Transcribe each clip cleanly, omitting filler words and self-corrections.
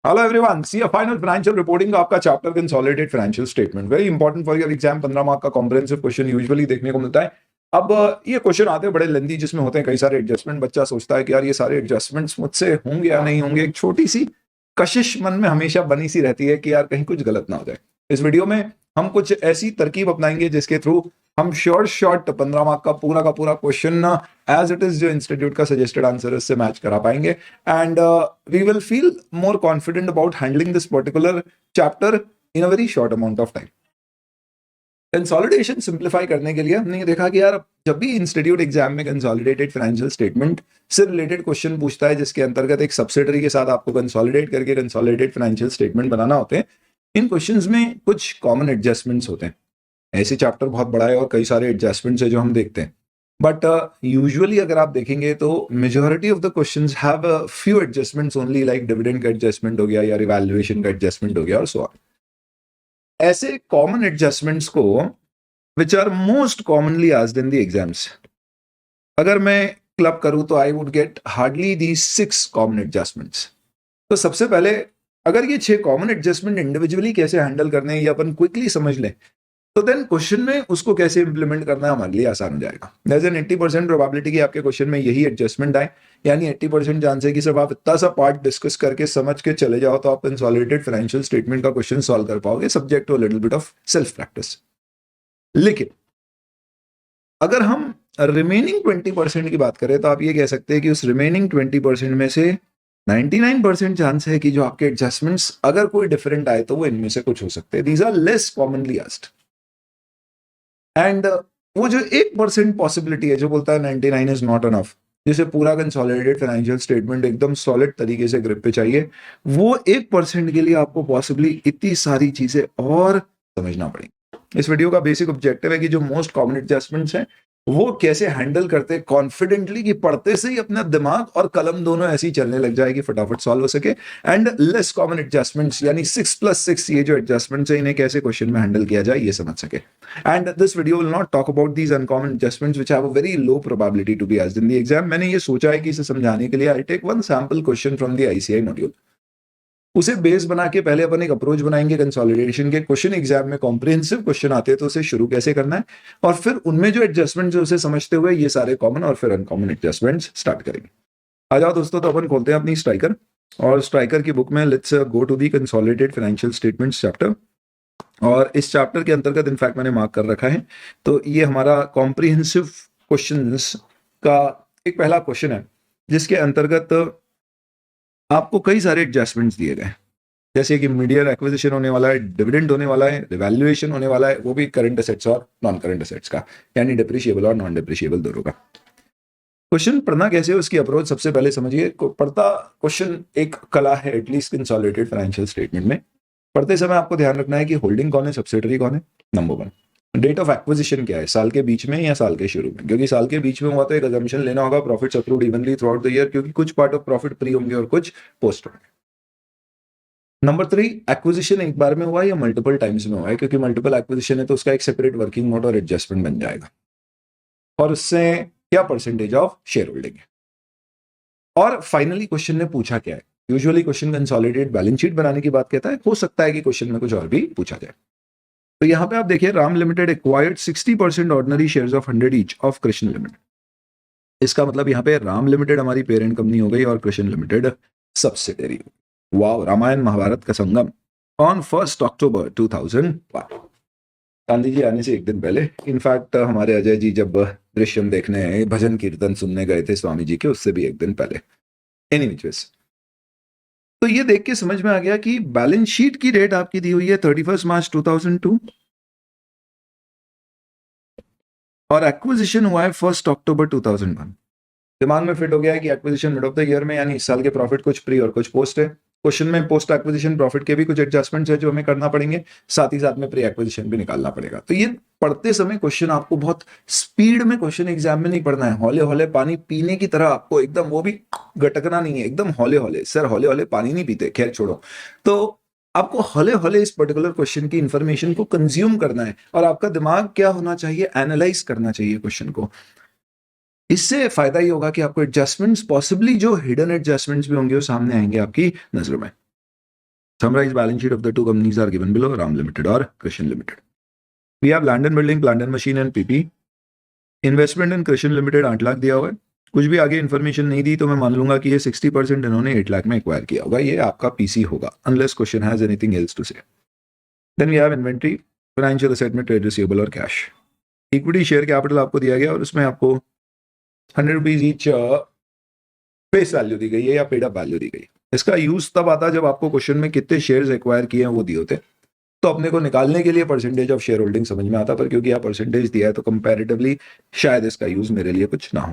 Hello everyone, C A final financial reporting का आपका chapter consolidated financial statement very important for your exam. 15 mark का comprehensive question usually देखने को मिलता है। अब ये क्वेश्चन आते हैं बड़े लेंथी, जिसमें होते हैं कई सारे एडजस्टमेंट। बच्चा सोचता है कि यार ये सारे एडजस्टमेंट्स मुझसे होंगे या नहीं होंगे। एक छोटी सी कशिश मन में हमेशा बनी सी रहती है कि यार कहीं कुछ गलत ना हो जाए। इस वीडियो में हम कुछ ऐसी तरकीब अपनाएंगे जिसके थ्रू हम शॉर्ट 15 मार्क का पूरा क्वेश्चन एज इट इज जो इंस्टीट्यूट का सजेस्टेड आंसर है उससे मैच करा पाएंगे। And we will feel more confident about handling this particular chapter in a very short amount of time. Consolidation simplify करने के लिए हमने ये देखा कि यार जब भी इंस्टीट्यूट एग्जाम में कंसोलिडेटेड फाइनेंशियल स्टेटमेंट से रिलेटेड क्वेश्चन पूछता है जिसके अंतर्गत एक सब्सिडरी के साथ आपको कंसोलिडेट करके कंसोलिडेटेड फाइनेंशियल स्टेटमेंट बनाना होते हैं, इन क्वेश्चंस में कुछ कॉमन एडजस्टमेंट्स होते हैं। ऐसे चैप्टर बहुत बड़ा है और कई सारे एडजस्टमेंट्स है जो हम देखते हैं, बट यूजुअली अगर आप देखेंगे तो majority of the questions have few adjustments only, like dividend का एडजस्टमेंट हो गया या रिवैल्यूएशन का एडजस्टमेंट हो गया और सो ऑन। ऐसे कॉमन एडजस्टमेंट्स को which are most commonly asked in the exams, अगर मैं क्लब करूं तो I would get hardly the 6 common adjustments. तो सबसे पहले अगर ये 6 कॉमन एडजस्टमेंट इंडिविजुअली कैसे हैंडल करने हैं या अपन क्विकली समझ लें, तो देन क्वेश्चन में उसको कैसे इंप्लीमेंट करना है हमारे लिए आसान हो जाएगा। देयर इज एन 80% प्रोबेबिलिटी कि आपके क्वेश्चन में यही एडजस्टमेंट आए, यानी 80% चांस है कि सिर्फ आप इतना सा पार्ट डिस्कस करके समझ के चले जाओ तो आप कंसोलिडेटेड फाइनेंशियल स्टेटमेंट का क्वेश्चन सॉल्व कर पाओगे, subject to a little bit of self practice. लेकिन अगर हम रिमेनिंग 20% की बात करें तो आप ये कह सकते हैं कि उस रिमेनिंग 20% में से 99% चांस है कि जो आपके एडजस्टमेंट्स अगर कोई डिफरेंट आए तो वो इनमें से कुछ हो सकते हैं। These are less commonly asked. And वो जो 1% पॉसिबिलिटी है जो बोलता है 99 इज नॉट अनफ, जिसे पूरा कंसोलिडेटेड फाइनेंशियल स्टेटमेंट एकदम सॉलिड तरीके से ग्रिप पे चाहिए, वो 1% के लिए आपको पॉसिबली इतनी सारी चीजें और समझना पड़ेगी। इस वीडियो का बेसिक ऑब्जेक्टिव है कि जो मोस्ट कॉमन एडजस्टमेंट्स हैं वो कैसे हैंडल करते कॉन्फिडेंटली कि पढ़ते से ही अपना दिमाग और कलम दोनों ऐसी चलने लग जाए कि फटाफट सॉल्व हो सके। एंड लेस कॉमन एडजस्टमेंट्स यानी 6+6 ये जो एडजस्टमेंट्स है इन्हें कैसे क्वेश्चन में हैंडल किया जाए ये समझ सके। And this video will not talk about these uncommon adjustments which have a very low probability to be asked in the exam. मैंने ये सोचा है कि इसे समझाने के लिए I take one sample question from the ICI module, उसे बेस बना के पहले अपन एक अप्रोच बनाएंगे कंसोलिडेशन के। क्वेश्चन एग्जाम में कॉम्प्रिहेंसिव क्वेश्चन आते हैं तो उसे शुरू कैसे करना है, और फिर उनमें जो एडजस्टमेंट जो उसे समझते हुए ये सारे कॉमन और फिर अनकॉमन एडजस्टमेंट्स स्टार्ट करेंगे। आ जाओ दोस्तों, तो अपन खोलते हैं अपनी स्ट्राइकर, और स्ट्राइकर की बुक में let's go to the consolidated financial statements chapter. और इस चैप्टर के अंतर्गत इनफैक्ट मैंने मार्क कर रखा है, तो ये हमारा कॉम्प्रिहेंसिव क्वेश्चंस का एक पहला क्वेश्चन है जिसके अंतर्गत आपको कई सारे एडजस्टमेंट्स दिए गए, जैसे कि मीडियर एक्विजिशन होने वाला है, डिविडेंड होने वाला है, रिवैल्यूएशन होने वाला है, वो भी करंट एसेट्स और नॉन करंट एसेट्स का, यानी डिप्रिशिएबल और नॉन डिप्रिशिएबल दोनों का। क्वेश्चन पढ़ना कैसे है उसकी अप्रोच सबसे पहले समझिए। पढ़ता क्वेश्चन एक कला है एटलीस्ट कंसोलिडेटेड फाइनेंशियल स्टेटमेंट में। पढ़ते समय आपको ध्यान रखना है कि होल्डिंग कौन है, सब्सिडरी कौन है, नंबर 1। डेट ऑफ एक्विजिशन क्या है, साल के बीच में या साल के शुरू में, क्योंकि साल के बीच में हुआ तो एक अजम्पशन लेना होगा profits accrued evenly through out the year, क्योंकि कुछ पार्ट ऑफ प्रॉफिट प्री होंगे और कुछ पोस्ट होंगे। नंबर 3, एक्विजिशन एक बार में हुआ या मल्टीपल टाइम्स में हुआ है, क्योंकि मल्टीपल एक्विजिशन है तो उसका एक सेपरेट वर्किंग नोट और एडजस्टमेंट बन जाएगा, और उससे क्या परसेंटेज ऑफ शेयर होल्डिंग है। और फाइनली क्वेश्चन ने पूछा क्या है। Usually question consolidated balance sheet बनाने की बात कहता है, हो सकता है कि क्वेश्चन में कुछ और भी पूछा जाए। तो यहां पे आप देखिए, Ram limited acquired 60% ordinary shares of 100 each of Krishna limited. इसका मतलब यहाँ पे राम लिमिटेड हमारी पेरेंट कंपनी हो गई और Krishna limited subsidiary. Wow, Ramayan Mahabharat का संगम ऑन 1 अक्टूबर 2001, गांधी जी आने से एक दिन पहले। इनफैक्ट हमारे अजय जी जब दृश्यम देखने भजन कीर्तन सुनने गए थे स्वामी जी के, उससे भी एक दिन पहले। एनीवेज, तो ये देख के समझ में आ गया कि बैलेंस शीट की डेट आपकी दी हुई है 31 मार्च 2002 और एक्विजिशन हुआ है 1 अक्टूबर 2001। दिमाग में फिट हो गया है कि acquisition mid of the year में, यानी इस साल के प्रॉफिट कुछ प्री और कुछ पोस्ट है। क्वेश्चन में पोस्ट एक्विजिशन प्रॉफिट के भी कुछ एडजस्टमेंट्स है जो हमें करना पड़ेंगे, साथ ही साथ में प्री एक्विजिशन भी निकालना पड़ेगा। तो ये पढ़ते समय क्वेश्चन आपको बहुत स्पीड में क्वेश्चन एग्जाम में नहीं पढ़ना है, हौले हौले पानी पीने की तरह आपको एकदम, वो भी गटकना नहीं है, एकदम हौले हौले। सर हौले हौले पानी नहीं पीते, खैर छोड़ो। तो आपको हौले हौले इस पर्टिकुलर क्वेश्चन की इंफॉर्मेशन को कंज्यूम करना है, और आपका दिमाग क्या होना चाहिए, एनालाइज करना चाहिए क्वेश्चन को। इससे फायदा ही होगा कि आपको एडजस्टमेंट्स, पॉसिबली जो हिडन एडजस्टमेंट्स भी होंगे वो सामने आएंगे आपकी नजरों में। Summarize balance sheet of the two companies are given below, Ram Limited or Krishan Limited. We have land and building, plant and machine and PP. Investment in Krishna limited 8 lakh दिया हुआ है. कुछ भी आगे इन्फॉर्मेशन नहीं दी तो मैं मान लूंगा कि ये 60% इन्होंने 8 लाख में एक्वायर किया होगा. ये आपका पीसी होगा unless question has anything else to say. Then we have inventory, financial asset में ट्रेड रिसीवेबल और कैश. इक्विटी शेयर कैपिटल आपको दिया गया और उसमें आपको 100 रुपीज ईच फेस वैल्यू दी गई है या पेड अप वैल्यू दी गई. इसका यूज तब आता है जब आपको क्वेश्चन में कितने शेयर्स एक्वायर किए हैं वो दिए होते, तो अपने को निकालने के लिए परसेंटेज ऑफ शेयर होल्डिंग समझ में आता, पर क्योंकि यहाँ परसेंटेज दिया है तो कंपैरेटिवली शायद इसका यूज मेरे लिए कुछ ना हो.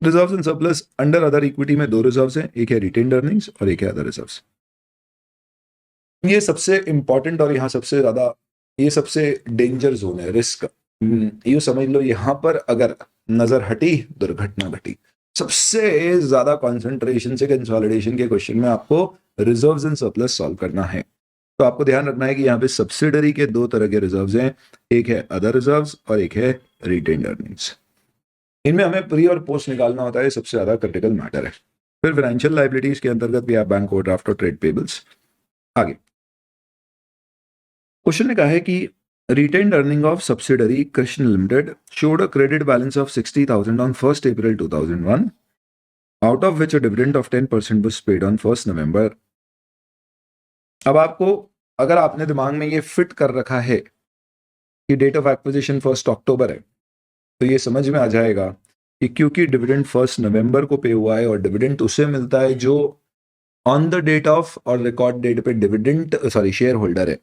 Reserves and surplus under other equity में 2 रिजर्व्स हैं, एक है रिटेन्ड अर्निंग्स और एक है अदर रिजर्व्स. ये सबसे इंपॉर्टेंट और यहाँ सबसे ज्यादा ये सबसे डेंजर जोन है, रिस्क. ये समझ लो यहाँ पर अगर नजर हटी दुर्घटना घटी. सबसे ज्यादा कॉन्सेंट्रेशन से कंसोलिडेशन के क्वेश्चन में आपको रिजर्व्स एंड सरप्लस सॉल्व करना है. तो आपको ध्यान रखना है कि यहाँ पे सब्सिडरी के 2 तरह के रिजर्व्स हैं, एक है अदर रिजर्व्स और एक है रिटेन्ड अर्निंग्स. इनमें हमें प्री और पोस्ट निकालना होता है, सबसे ज्यादा क्रिटिकल मैटर है. फिर फाइनेंशियल लायबिलिटीज के अंतर्गत भी आप बैंक ओवरड्राफ्ट और ट्रेड पेबल्स. आगे क्वेश्चन ने कहा है कि retained earning of subsidiary Krishna Limited showed a credit balance of 60,000 on 1st April 2001, out of which a dividend of 10% was paid on 1st November. अब आपको अगर आपने दिमाग में ये फिट कर रखा है कि डेट ऑफ एक्विजिशन 1 अक्टूबर है, तो ये समझ में आ जाएगा कि क्योंकि डिविडेंड 1 नवंबर को पे हुआ है और डिविडेंड उसे मिलता है जो ऑन द डेट ऑफ और रिकॉर्ड डेट पे डिविडेंड शेयर होल्डर है.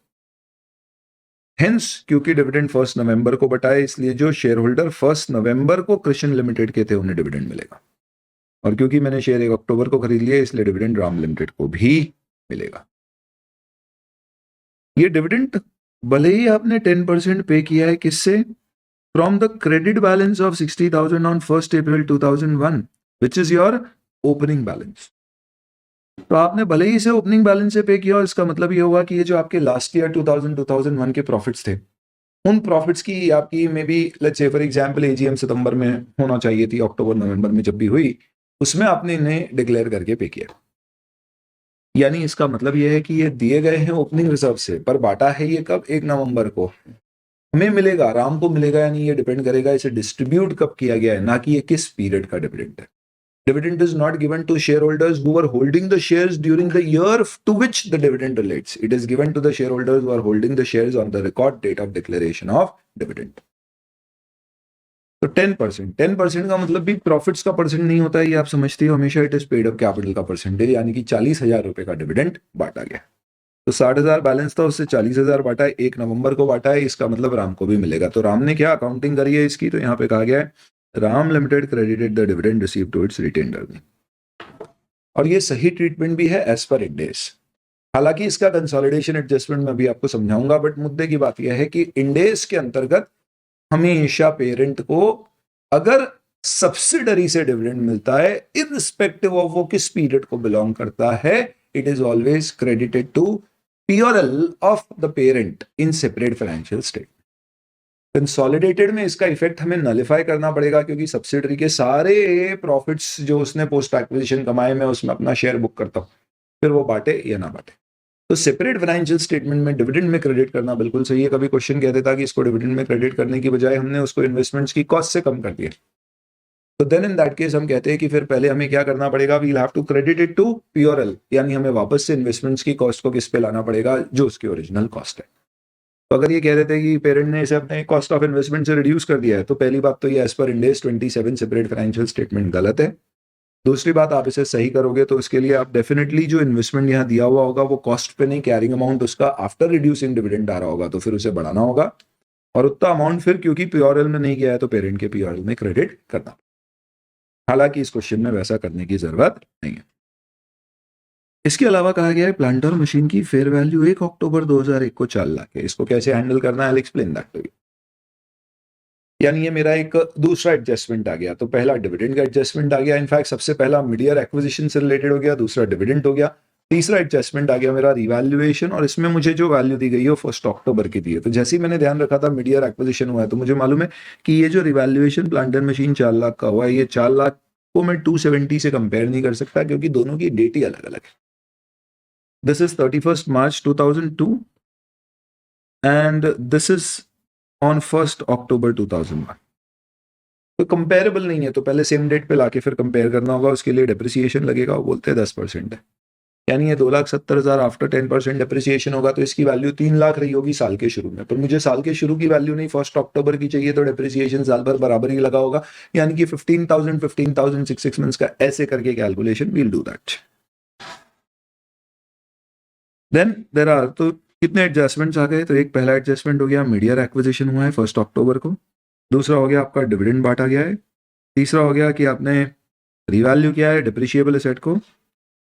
हेंस क्योंकि डिविडेंड 1 नवंबर को बटाए, इसलिए जो शेयर होल्डर 1 नवंबर को कृष्ण लिमिटेड के थे उन्हें डिविडेंड मिलेगा. और क्योंकि मैंने शेयर 1 अक्टूबर को खरीद लिया इसलिए डिविडेंड राम लिमिटेड को भी मिलेगा. ये डिविडेंड भले ही आपने 10% पे किया है, किससे? From the credit balance of 60,000 on 1 April 2001 which is your opening balance. तो आपने भले ही इसे ओपनिंग बैलेंस से पे किया और इसका मतलब ये होगा कि ये जो आपके लास्ट ईयर 2001 के प्रॉफिट्स थे, उन प्रॉफिट्स की आपकी maybe let's say for example AGM सितंबर में होना चाहिए थी, अक्टूबर नवंबर में जब भी हुई उसमें आपने इन्हें डिक्लेयर करके पे किया. यानी इसका मतलब ये है कि ये दिए गए हैं ओपनिंग रिजर्व से, पर बांटा है ये कब? 1 नवंबर को. हमें मिलेगा, राम को मिलेगा, यानी ये डिपेंड करेगा इसे डिस्ट्रीब्यूट कब किया गया है, ना कि ये किस पीरियड का डिविडेंड है. Dividend is not given to shareholders who were holding the shares during the year to which the dividend relates. It is given to the shareholders who are holding the shares on the record date of declaration of dividend. तो 10% का मतलब भी profits का percent नहीं होता है, ये आप समझते हो. हमेशा it is paid up capital का परसेंटेज, यानी कि 40,000 रुपए का डिविडेंड बांटा गया. तो 60,000 बैलेंस था, उससे 40,000 बांटा है, 1 नवंबर को बांटा है, इसका मतलब राम को भी मिलेगा. तो राम ने क्या अकाउंटिंग करी है इसकी, तो यहाँ पे कहा गया है Ram limited credited the dividend received to its retained earning. और ये सही ट्रीटमेंट भी है एज पर इंडेस. हालांकि इसका कंसोलिडेशन एडजस्टमेंट मैं भी आपको समझाऊंगा, बट मुद्दे की बात यह है कि इंडेस के अंतर्गत हमेशा पेरेंट को अगर सब्सिडरी से डिविडेंड मिलता है, इररिस्पेक्टिव ऑफ वो किस पीरियड को बिलोंग करता है, it is always credited to POL of the parent in separate financial statement. Consolidated में इसका इफेक्ट हमें नलिफाई करना पड़ेगा, क्योंकि सब्सिडरी के सारे प्रॉफिट्स जो उसने पोस्ट एक्विजिशन कमाए मैं उसमें अपना शेयर बुक करता हूं, फिर वो बांटे या ना बांटे. तो सेपरेट फाइनेंशियल स्टेटमेंट में डिविडेंड में क्रेडिट करना बिल्कुल सही है. कभी क्वेश्चन कहते था कि इसको डिविडेंड में क्रेडिट करने की बजाय हमने उसको इन्वेस्टमेंट्स की कॉस्ट से कम कर दिया, तो देन इन दैट केस हम कहते हैं कि फिर पहले हमें क्या करना पड़ेगा, we will have to credit it to POL, यानी हमें वापस से इन्वेस्टमेंट्स की कॉस्ट को किस पे लाना पड़ेगा, जो उसकी ओरिजिनल कॉस्ट है. तो अगर ये कह रहे थे कि पेरेंट ने इसे अपने कॉस्ट ऑफ इन्वेस्टमेंट से रिड्यूस कर दिया है, तो पहली बात तो ये as per इंडेस 27 separate financial statement गलत है. दूसरी बात, आप इसे सही करोगे तो इसके लिए आप डेफिनेटली जो इन्वेस्टमेंट यहाँ दिया हुआ होगा वो कॉस्ट पे नहीं, कैरिंग अमाउंट उसका आफ्टर रिड्यूसिंग डिविडेंड आ रहा होगा, तो फिर उसे बढ़ाना होगा और उतना अमाउंट फिर क्योंकि पीओएल में नहीं गया है तो पेरेंट के पीओएल में क्रेडिट करना. हालांकि इस क्वेश्चन में वैसा करने की जरूरत नहीं है. इसके अलावा कहा गया है प्लांट और मशीन की फेयर वैल्यू 1 अक्टूबर 2001 को 4 लाख है. इसको कैसे हैंडल करना है, I will explain that to you. यानी ये मेरा एक दूसरा एडजस्टमेंट आ गया. तो पहला डिविडेंड का एडजस्टमेंट आ गया, इनफैक्ट सबसे पहला मिड ईयर एक्विजिशन से रिलेटेड हो गया, दूसरा डिविडेंड हो गया, तीसरा एडजस्टमेंट आ गया मेरा रिवैल्यूएशन, और इसमें मुझे जो वैल्यू दी गई है वो 1 अक्टूबर की दी है. तो जैसे ही मैंने ध्यान रखा था मिड ईयर एक्विजिशन हुआ है, तो मुझे मालूम है कि ये जो revaluation plant and machine 4 lakh का हुआ है, ये 4 लाख को मैं 270 से कंपेयर नहीं कर सकता, क्योंकि दोनों की डेट ही अलग अलग है. This is 31st March 2002 and this is on 1st October 2001। तो कंपेरेबल नहीं है, तो पहले सेम डेट पे लाके फिर कंपेयर करना होगा, उसके लिए डेप्रिसिएशन लगेगा, वो बोलते हैं 10% है, यानी ये 2,70,000 आफ्टर 10% डेप्रिसिएशन होगा, तो इसकी वैल्यू 3 लाख रही होगी साल के शुरू में। पर मुझे साल के शुरू की वैल्यू नहीं 1 अक्टूबर की चाहिए, तो डेप्रिसिएशन साल भर बराबर ही लगा होगा, यानी कि 15,000 6 मंथ्स का ऐसे करके calculation, we'll do that. Then there are, तो कितने एडजस्टमेंट्स आ गए, तो एक पहला एडजस्टमेंट हो गया, मीडियर एक्विजिशन हुआ है 1 अक्टूबर को। दूसरा हो गया आपका डिविडेंड बांटा गया है। तीसरा हो गया कि आपने रिवैल्यू किया है डिप्रिशिएबल एसेट को।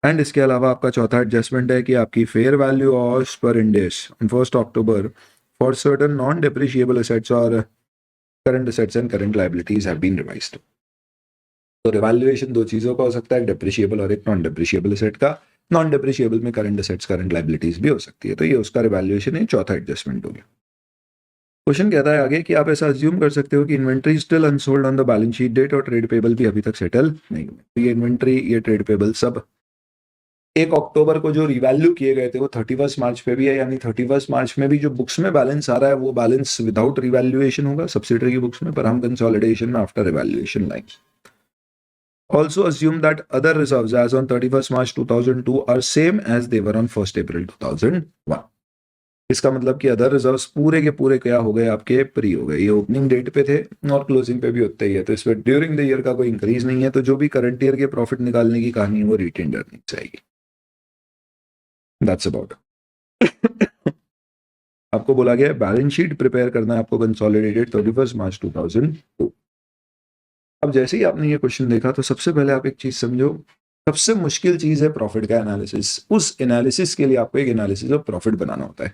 एंड इसके अलावा आपका चौथा एडजस्टमेंट है कि आपकी फेयर वैल्यू ऑफ पर Indus on 1 October for certain non depreciable assets और current assets and current liabilities have been revised. तो रिवैल्यूएशन दो चीजों का हो सकता है, डिप्रिशिएबल और एक नॉन डिप्रिशिएबल एसेट का। नॉन डिप्रिशिएबल में करंट एसेट्स करंट लायबिलिटीज भी हो सकती है, तो ये उसका रिवैल्यूएशन है, चौथा एडजस्टमेंट हो गया। क्वेश्चन कहता है आगे कि आप ऐसा अज्यूम कर सकते हो कि inventory still unsold on the balance sheet date और ट्रेड पेबल भी अभी तक सेटल नहीं हुए। तो ये इन्वेंट्री, ये ट्रेड पेबल सब 1 अक्टूबर को जो रिवैल्यू किए गए थे वो 31 मार्च पे भी है, यानी 31 मार्च में भी जो बुक्स में बैलेंस आ रहा है वो बैलेंस विदाउट रिवैल्यूएशन होगा सब्सिडरी की बुक्स में, पर हम कंसोलिडेशन में आफ्टर रिवैल्यूएशन लाएंगे। Also assume that other reserves as on 31st March 2002 are same as they were on 1st April 2001। इसका मतलब कि अदर रिजर्व्स पूरे के पूरे क्या हो गए, आपके प्री हो गए। ये ओपनिंग डेट पे थे और क्लोजिंग पे भी उतने ही है, तो इसमें ड्यूरिंग द ईयर का कोई इंक्रीज नहीं है। तो जो भी करंट ईयर के प्रॉफिट निकालने की कहानी है वो रिटेन्ड अर्निंग्स आएगी। That's about. आपको बोला गया है बैलेंस शीट प्रिपेयर करना है आपको कंसोलिडेटेड 31 मार्च 2002। अब जैसे ही आपने ये क्वेश्चन देखा तो सबसे पहले आप एक चीज समझो, सबसे मुश्किल चीज है प्रॉफिट का एनालिसिस। उस एनालिसिस के लिए आपको एक एनालिसिस ऑफ प्रॉफिट बनाना होता है।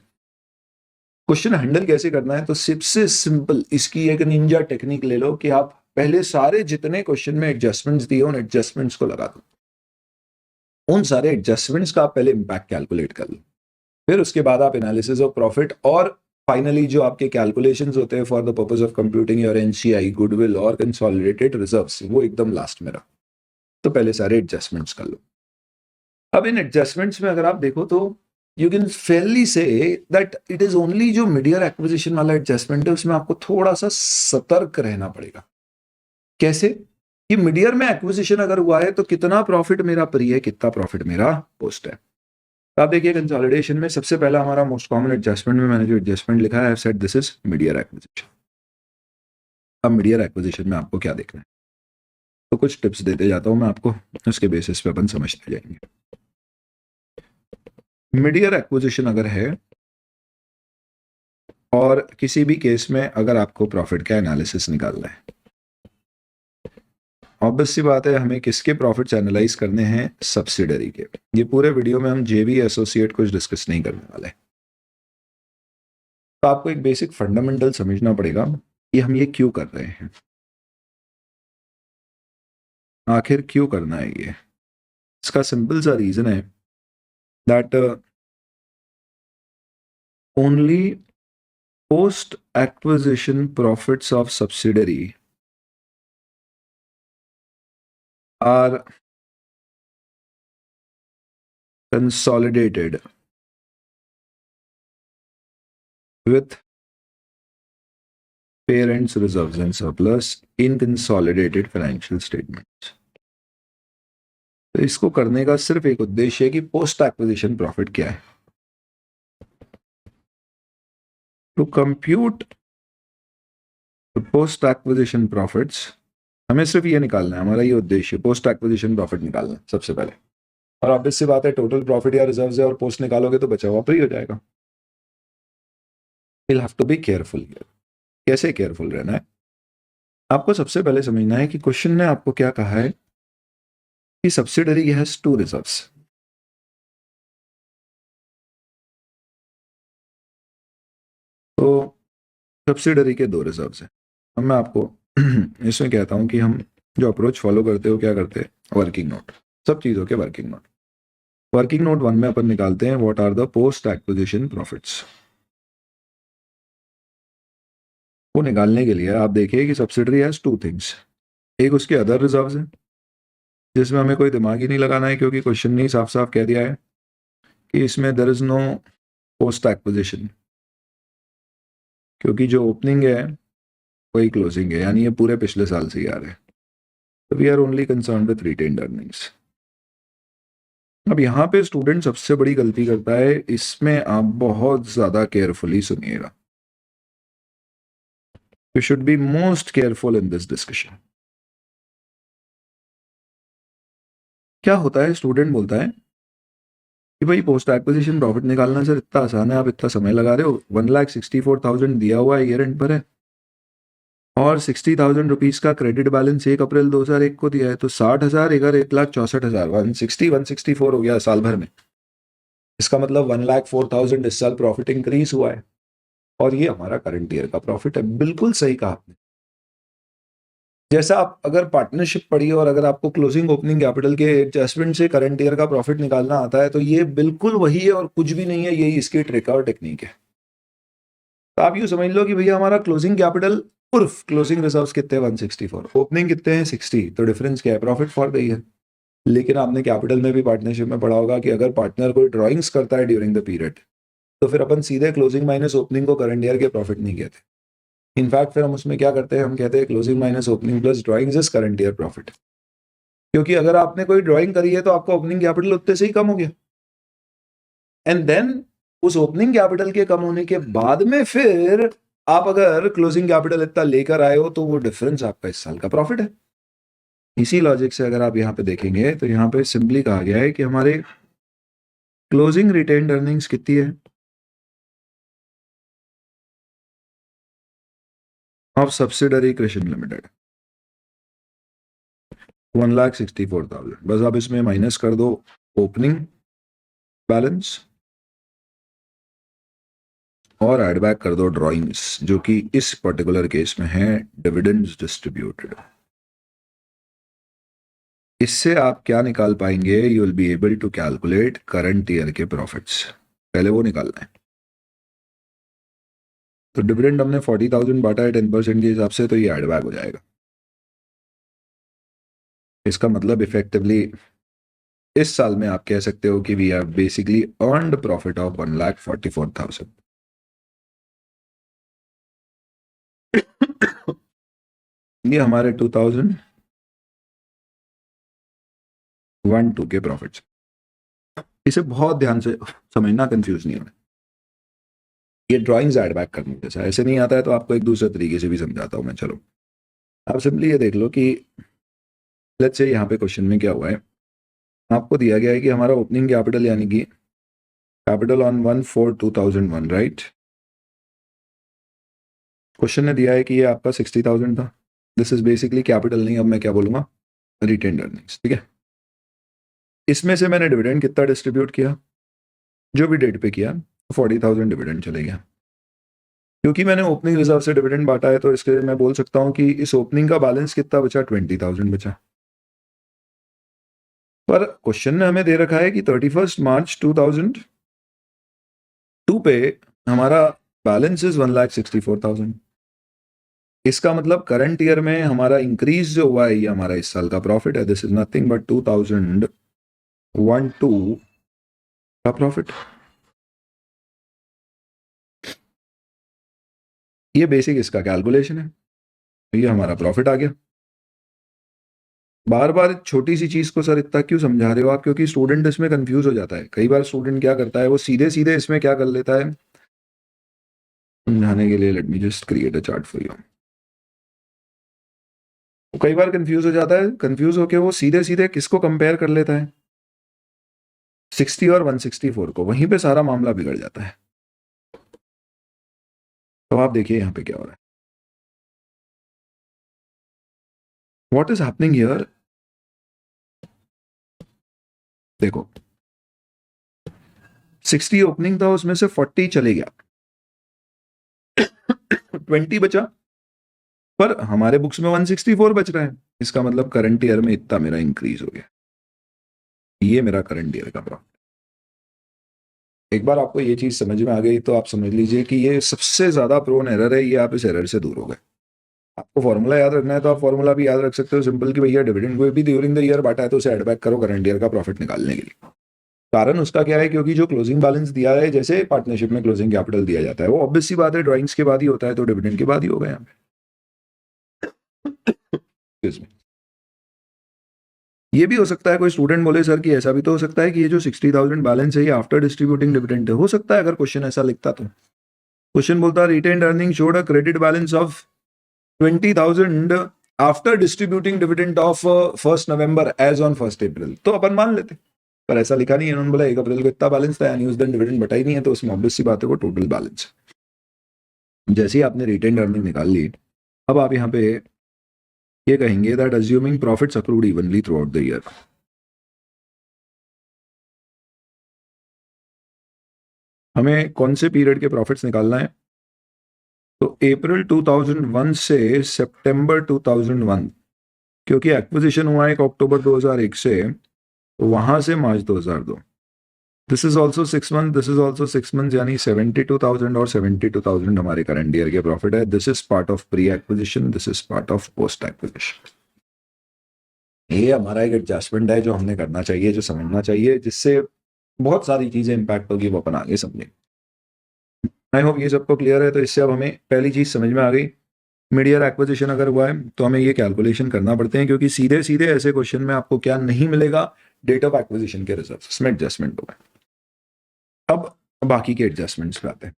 क्वेश्चन हैंडल कैसे करना है, तो सबसे सिंपल इसकी एक निंजा टेक्निक ले लो कि आप पहले सारे जितने क्वेश्चन में एडजस्टमेंट्स दिए उन एडजस्टमेंट्स को लगा दो। उन सारे एडजस्टमेंट्स का आप पहले इंपैक्ट कैलकुलेट कर लो, फिर उसके बाद आप एनालिसिस ऑफ प्रॉफिट और फाइनली जो आपके कैलकुलेशंस होते हैं for the purpose of computing your NCI, goodwill और कंसोलिडेटेड रिजर्व्स, वो एकदम लास्ट में रखो। तो पहले सारे एडजस्टमेंट्स कर लो। अब इन एडजस्टमेंट्स में अगर आप देखो तो you can Fairlie say that it is only जो मिडियर एक्विजिशन वाला एडजस्टमेंट है उसमें आपको थोड़ा सा सतर्क रहना पड़ेगा। कैसे कि मिडियर में एक्विजिशन अगर हुआ है तो कितना प्रॉफिट मेरा प्री है, कितना प्रॉफिट मेरा पोस्ट है। तो आप देखिए कंसोलिडेशन में सबसे पहला हमारा मोस्ट कॉमन एडजस्टमेंट में मैंने जो एडजस्टमेंट लिखा है, I have said this is midyear acquisition. अब मिडियर एक्विजिशन में आपको क्या देखना है, तो कुछ टिप्स देते जाता हूं मैं आपको, उसके बेसिस पे अपन समझते जाएंगे। मिडियर एक्विजिशन अगर है और किसी भी केस में अगर आपको प्रॉफिट का एनालिसिस निकालना है, ऑब्वियस सी बात है हमें किसके प्रॉफिट्स एनालाइज करने हैं, सब्सिडरी के। ये पूरे वीडियो में हम जेवी एसोसिएट कुछ डिस्कस नहीं करने वाले। तो आपको एक बेसिक फंडामेंटल समझना पड़ेगा कि हम ये क्यों कर रहे हैं, आखिर क्यों करना है ये। इसका सिंपल सा रीजन है that only post acquisition profits of subsidiary are consolidated with parents' reserves and surplus in consolidated financial statements। तो इसको करने का सिर्फ एक उद्देश्य है कि पोस्ट एक्विजिशन प्रॉफिट क्या है। To compute post acquisition profits हमें सिर्फ ये निकालना है, हमारा ये उद्देश्य पोस्ट एक्विजिशन प्रॉफिट निकालना सबसे पहले। और ऑब्वियस सी बात है टोटल प्रॉफिट या रिजर्व्स है और पोस्ट निकालोगे तो बचा हुआ फ्री हो जाएगा। You'll have to be careful here। कैसे केयरफुल रहना है, आपको सबसे पहले समझना है कि क्वेश्चन ने आपको क्या कहा है कि सब्सिडरी हैज टू रिजर्व्स। तो सब्सिडरी के दो रिजर्व्स हैं। अब मैं आपको इसमें कहता हूं कि हम जो अप्रोच फॉलो करते हो क्या करते हैं, वर्किंग नोट, सब चीजों के वर्किंग नोट। वर्किंग नोट 1 में अपन निकालते हैं what are the post acquisition profits. वो निकालने के लिए आप देखिए कि सब्सिडरी हैज टू थिंग्स। एक उसके अदर रिजर्व्स हैं जिसमें हमें कोई दिमाग ही नहीं लगाना है क्योंकि क्वेश्चन ने साफ साफ कह दिया है कि इसमें there is no post acquisition, क्योंकि जो ओपनिंग है वही क्लोजिंग है, यानी ये पूरे पिछले साल से ही आ रहे हैं। तो we are only concern with retained earnings. अब यहाँ पे स्टूडेंट सबसे बड़ी गलती करता है, इसमें आप बहुत ज्यादा केयरफुली सुनिएगा। You should be most careful in this discussion. क्या होता है, स्टूडेंट बोलता है कि भाई पोस्ट एक्विजिशन प्रॉफिट निकालना सर इतना आसान है, आप इतना समय लगा रहे हो, 1,64,000 दिया हुआ है, ईयर एंड पर है, और 60,000 रुपीज का क्रेडिट बैलेंस 1 अप्रैल 2001 को दिया है, तो 60,000 इधर 1,64,000, 160 164 हो गया साल भर में। इसका मतलब 1,04,000 इस साल प्रॉफिट इंक्रीज हुआ है, और ये हमारा करंट ईयर का प्रॉफिट है। बिल्कुल सही कहा आपने। जैसा आप अगर पार्टनरशिप पढ़ी और अगर आपको क्लोजिंग ओपनिंग कैपिटल के एडजस्टमेंट से करंट ईयर का प्रॉफिट निकालना आता है, तो ये बिल्कुल वही है और कुछ भी नहीं है, यही इसकी ट्रिक और टेक्निक है। तो आप यूं समझ लो कि भैया हमारा क्लोजिंग कैपिटल उर्फ क्लोजिंग रिजर्व्स कितने हैं, 164, ओपनिंग कितने हैं, 60, तो डिफरेंस क्या है, प्रॉफिट फॉर गई है। लेकिन आपने कैपिटल में भी पार्टनरशिप में पढ़ा होगा कि अगर पार्टनर कोई ड्रॉइंग्स करता है ड्यूरिंग द पीरियड, तो फिर अपन सीधे क्लोजिंग माइनस ओपनिंग को करंट ईयर के प्रॉफिट नहीं कहते। इनफैक्ट फिर हम उसमें क्या करते हैं, हम कहते हैं closing minus opening plus drawings is current year profit. क्योंकि अगर आपने कोई ड्राइंग करी है तो आपका ओपनिंग कैपिटल उतने से ही कम हो गया, एंड देन उस ओपनिंग कैपिटल के कम होने के बाद में फिर आप अगर क्लोजिंग कैपिटल इतना लेकर आए हो, तो वो डिफरेंस आपका इस साल का प्रॉफिट है। इसी लॉजिक से अगर आप यहाँ पे देखेंगे तो यहाँ पे सिंपली कहा गया है कि हमारे क्लोजिंग रिटेन्ड अर्निंग्स कितनी है ऑफ सब्सिडरी कृषि लिमिटेड, 1,64,000। बस आप इसमें माइनस कर दो ओपनिंग बैलेंस और एड बैक कर दो ड्रॉइंग्स, जो कि इस पर्टिकुलर केस में है डिविडेंड्स डिस्ट्रीब्यूटेड। इससे आप क्या निकाल पाएंगे, you will be able to calculate current year के प्रॉफिट्स। पहले वो निकालना है। तो डिविडेंड हमने 40,000 बांटा है 10% के हिसाब से, तो ये एड बैक हो जाएगा। इसका मतलब इफेक्टिवली इस साल में आप कह सकते हो कि we have basically earned profit of 1,44,000। ये हमारे 2001-2 के प्रॉफिट्स। इसे बहुत ध्यान से समझना, कंफ्यूज नहीं होना। ये ड्राइंग्स एड बैक करने जैसा, ऐसे नहीं आता है तो आपको एक दूसरे तरीके से भी समझाता हूं मैं। चलो आप सिंपली ये देख लो कि लेट्स से यहाँ पे क्वेश्चन में क्या हुआ है, आपको दिया गया है कि हमारा ओपनिंग कैपिटल यानी कि कैपिटल ऑन 1/4/2001, राइट। क्वेश्चन ने दिया है कि ये आपका 60,000 था। दिस इज बेसिकली कैपिटल नहीं, अब मैं क्या बोलूंगा, रिटेन्ड अर्निंग्स, ठीक है। इसमें से मैंने डिविडेंड कितना डिस्ट्रीब्यूट किया, जो भी डेट पे किया, 40,000 डिविडेंड चले गया। क्योंकि मैंने ओपनिंग रिजर्व से डिविडेंड बांटा है, तो इसके लिए मैं बोल सकता हूं कि इस ओपनिंग का बैलेंस कितना बचा, 20,000 बचा। पर क्वेश्चन ने हमें दे रखा है कि 31 मार्च 2002 पे हमारा बैलेंस इज 1,64,000। इसका मतलब करंट ईयर में हमारा इंक्रीज जो हुआ है, ये हमारा इस साल का प्रॉफिट है। दिस इज नथिंग बट 2001-2 का प्रॉफिट। ये बेसिक इसका कैलकुलेशन है, ये हमारा प्रॉफिट आ गया। बार बार छोटी सी चीज को सर इतना क्यों समझा रहे हो आप, क्योंकि स्टूडेंट इसमें कंफ्यूज हो जाता है। कई बार स्टूडेंट क्या करता है, वो सीधे सीधे इसमें क्या कर लेता है, समझाने के लिए let me just create a chart for you. कई बार कंफ्यूज हो जाता है, कंफ्यूज होके वो सीधे सीधे किसको कंपेयर कर लेता है, 60 और 164 को, वहीं पे सारा मामला बिगड़ जाता है। तो आप देखिए यहाँ पे क्या हो रहा है, व्हाट इज हैपनिंग हियर। देखो 60 ओपनिंग था, उसमें से 40 चले गया, 20 बचा, पर हमारे बुक्स में 164 बच रहा है। इसका मतलब करंट ईयर में इतना मेरा इंक्रीज हो गया, ये मेरा करंट ईयर का प्रॉफिट। एक बार आपको ये चीज समझ में आ गई तो आप समझ लीजिए कि ये सबसे ज्यादा प्रोन एरर है, ये आप इस एरर से दूर हो गए। आपको फॉर्मूला याद रखना है तो आप फॉर्मूला भी याद रख सकते हो, सिंपल कि भैया डिविडेंड को भी ड्यूरिंग द ईयर बांटा है तो उसे एड बैक करो करंट ईयर का प्रॉफिट निकालने के लिए। कारण उसका क्या है, क्योंकि जो क्लोजिंग बैलेंस दिया है, जैसे पार्टनरशिप में क्लोजिंग कैपिटल दिया जाता है, वो ऑब्वियस सी बात है ड्राइंग्स के बाद ही होता है, तो डिविडेंड के बाद ही होगा यहाँ पे। इसमें ये भी हो सकता है, कोई स्टूडेंट बोले सर कि ऐसा भी तो हो सकता है कि ये जो 60,000 बैलेंस है ये आफ्टर डिस्ट्रीब्यूटिंग डिविडेंड है। हो सकता है अगर क्वेश्चन ऐसा लिखता तो। क्वेश्चन बोलता retained earning showed a credit balance of 20,000 after distributing dividend of 1 November as on 1 April, तो अपन मान लेते, पर ऐसा लिखा नहीं है। उन्होंने बोला 1 अप्रैल को इतना बैलेंस था, यानी उस दिन डिविडेंड बटा ही नहीं है, तो उसमें ऑब्वियस सी बात है वो टोटल बैलेंस है। जैसे ही आपने रिटेन्ड अर्निंग निकाल ली, अब आप यहाँ पे ये कहेंगे that assuming profits accrued evenly through out the year. हमें कौन से पीरियड के प्रॉफिट्स निकालना है, तो अप्रैल 2001 से सितंबर 2001, क्योंकि एक्विजिशन हुआ है अक्टूबर 2001 से, तो वहां से मार्च 2002। This is also 6 month, this is also 6 month, यानी 72,000 और 72,000 हमारे करंट ईयर के प्रॉफिट है। This is part of pre acquisition, this is part of post acquisition. ये हमारा एक एडजस्टमेंट है जो हमने करना चाहिए, जो समझना चाहिए, जिससे बहुत सारी चीजें इंपैक्ट होगी, वो अपन आगे समझेंगे। आई होप ये सबको क्लियर है। तो इससे अब हमें पहली चीज समझ में आ गई, मीडियर एक्विजिशन अगर हुआ है तो हमें ये कैलकुलेशन करना पड़ते हैं, क्योंकि सीधे सीधे ऐसे क्वेश्चन में आपको क्या नहीं मिलेगा, डेट ऑफ एक्विजिशन के रिजल्ट, उसमें एडजस्टमेंट होगा। अब बाकी के एडजस्टमेंट्स पे आते हैं।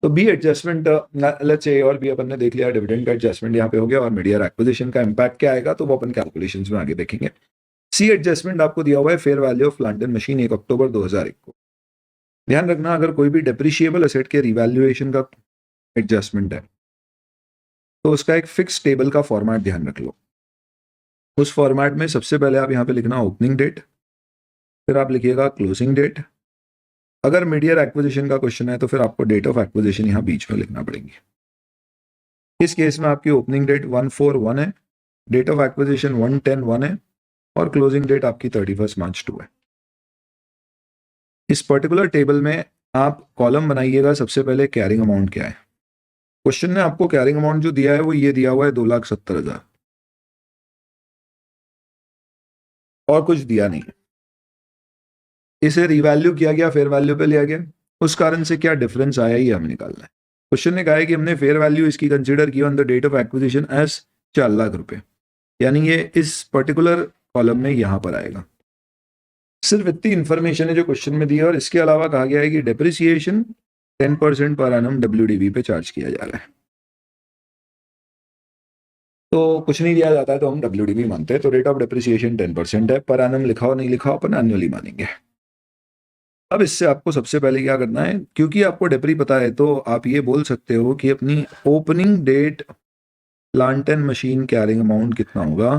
तो बी एडजस्टमेंट लेट्स से और भी अपन ने देख लिया, डिविडेंड का एडजस्टमेंट यहाँ पे हो गया, और मीडियर एक्विजिशन का इंपैक्ट क्या आएगा तो वो अपन कैलकुलेशंस में आगे देखेंगे। सी एडजस्टमेंट आपको दिया हुआ है fair value of plant and machine 1 October 2001 को। ध्यान रखना, अगर कोई भी डेप्रिशिएबल एसेट के रिवैल्यूएशन का एडजस्टमेंट है तो उसका एक फिक्स टेबल का फॉर्मेट ध्यान रख लो। उस फॉर्मेट में सबसे पहले आप यहाँ पे लिखना ओपनिंग डेट, फिर आप लिखिएगा क्लोजिंग डेट। अगर मीडियर एक्विजिशन का क्वेश्चन है तो फिर आपको डेट ऑफ एक्विजिशन यहाँ बीच में लिखना पड़ेगी। इस केस में आपकी ओपनिंग डेट 1/4/1 है, डेट ऑफ एक्विजिशन 1/10/1 है, और क्लोजिंग डेट आपकी 31 मार्च 2 है। इस पर्टिकुलर टेबल में आप कॉलम बनाइएगा, सबसे पहले कैरिंग अमाउंट क्या है। क्वेश्चन ने आपको कैरिंग अमाउंट जो दिया है वो ये दिया हुआ है 2,70,000, और कुछ दिया नहीं। इसे रिवैल्यू किया गया, फेयर वैल्यू पे लिया गया, उस कारण से क्या डिफरेंस आया ये हमें निकालना है। क्वेश्चन ने कहा है कि हमने फेयर वैल्यू इसकी कंसीडर की on the date of acquisition as 4 lakh रुपए, यानी ये इस पर्टिकुलर कॉलम में यहां पर आएगा। सिर्फ इतनी इंफॉर्मेशन है जो क्वेश्चन में दी है, और इसके अलावा कहा गया है कि डेप्रिसिएशन 10% पर एनम WDV पे चार्ज किया जा रहा है। तो कुछ नहीं दिया जाता है तो हम WDV मानते हैं, तो रेट ऑफ डेप्रिसिएशन 10% है, पर एनम लिखा हो नहीं लिखा हो अपन एनुअली मानेंगे। अब इससे आपको सबसे पहले क्या करना है, क्योंकि आपको डेप्री पता है तो आप ये बोल सकते हो कि अपनी opening date plant and machine carrying amount कितना होगा,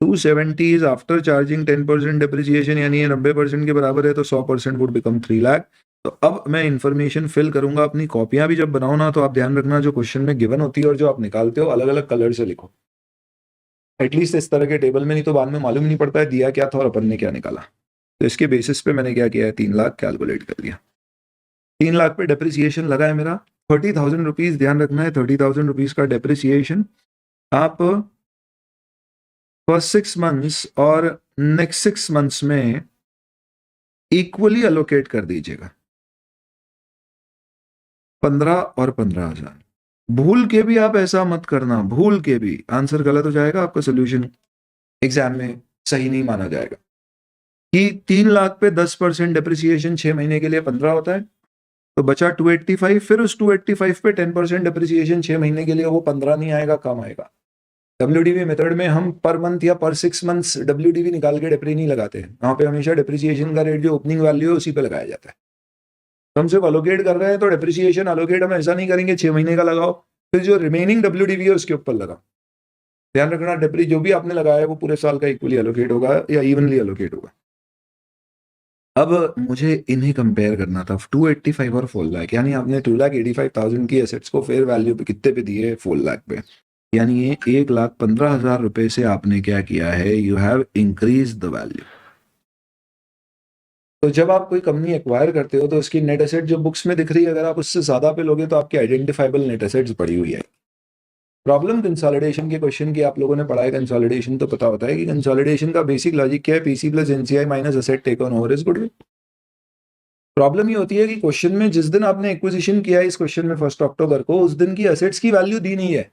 270 इज आफ्टर चार्जिंग 10% डेप्रिसिएशन, यानी ये 90% के बराबर है, तो 100% वुड बिकम 3 लाख। तो अब मैं इंफॉर्मेशन फिल करूंगा। अपनी कॉपियां भी जब बनाओ ना तो आप ध्यान रखना, जो क्वेश्चन में गिवन होती है और जो आप निकालते हो अलग अलग कलर से लिखो, एटलीस्ट इस तरह के टेबल में, नहीं तो बाद में मालूम नहीं पड़ता है दिया क्या था और अपन ने क्या निकाला। तो इसके बेसिस पे मैंने क्या किया है, 3 लाख कैलकुलेट कर लिया। 3 लाख पे डेप्रिसिएशन लगा है मेरा 30,000 रुपीज। ध्यान रखना है 30,000 रुपीज का डेप्रिसिएशन आप फर्स्ट 6 मंथ्स और नेक्स्ट 6 मंथ्स में इक्वली अलोकेट कर दीजिएगा, 15 और 15,000। भूल के भी आप ऐसा मत करना, भूल के भी आंसर गलत हो जाएगा, आपका सोल्यूशन एग्जाम में सही नहीं माना जाएगा। कि 3 लाख पे 10% डेप्रिसिएशन 6 महीने के लिए 15 होता है, तो बचा 285, फिर उस 285 पे 10% डेप्रिसिएशन 6 महीने के लिए, वो 15 नहीं आएगा, कम आएगा। WDV मेथड में हम पर मंथ या पर 6 मंथ्स WDV निकाल के डेप्री नहीं लगाते हैं, वहां पे हमेशा डेप्रिसिएशन का रेट जो ओपनिंग वैल्यू है उसी पे लगाया जाता है। तो हम सिर्फ अलोकेट कर रहे हैं, तो डेप्रिसिएशन अलोकेट हम ऐसा नहीं करेंगे 6 महीने का लगाओ फिर जो रिमेनिंग WDV है उसके ऊपर लगा। ध्यान रखना डेप्री जो भी आपने लगाया है वो पूरे साल का इक्वली अलोकेट होगा या इवनली अलोकेट होगा। अब मुझे इन्हें कंपेयर करना था 285 और 4 लाख, यानी आपने 2,85,000 की एसेट्स को फेयर वैल्यू पे कितने पे दिए, 4 लाख पे, यानी ये 1,15,000 रुपए से आपने क्या किया है, you have increase the value. तो जब आप कोई कंपनी एक्वायर करते हो तो उसकी नेट एसेट जो बुक्स में दिख रही है, अगर आप उससे ज्यादा पे लोगे तो आपकी आइडेंटिफाइबल नेट एसेट्स बढ़ी हुई है। प्रॉब्लम कंसोलिडेशन के क्वेश्चन की आप लोगों ने पढ़ा है, कंसोलिडेशन तो पता होता है कि कंसोलिडेशन का बेसिक लॉजिक क्या है, PC plus NCI minus asset take on over is goodwill. Problem ये होती है कि क्वेश्चन में जिस दिन आपने एक्विजिशन किया है इस क्वेश्चन में 1 अक्टूबर को, उस दिन की एसेट्स की वैल्यू दी नहीं है,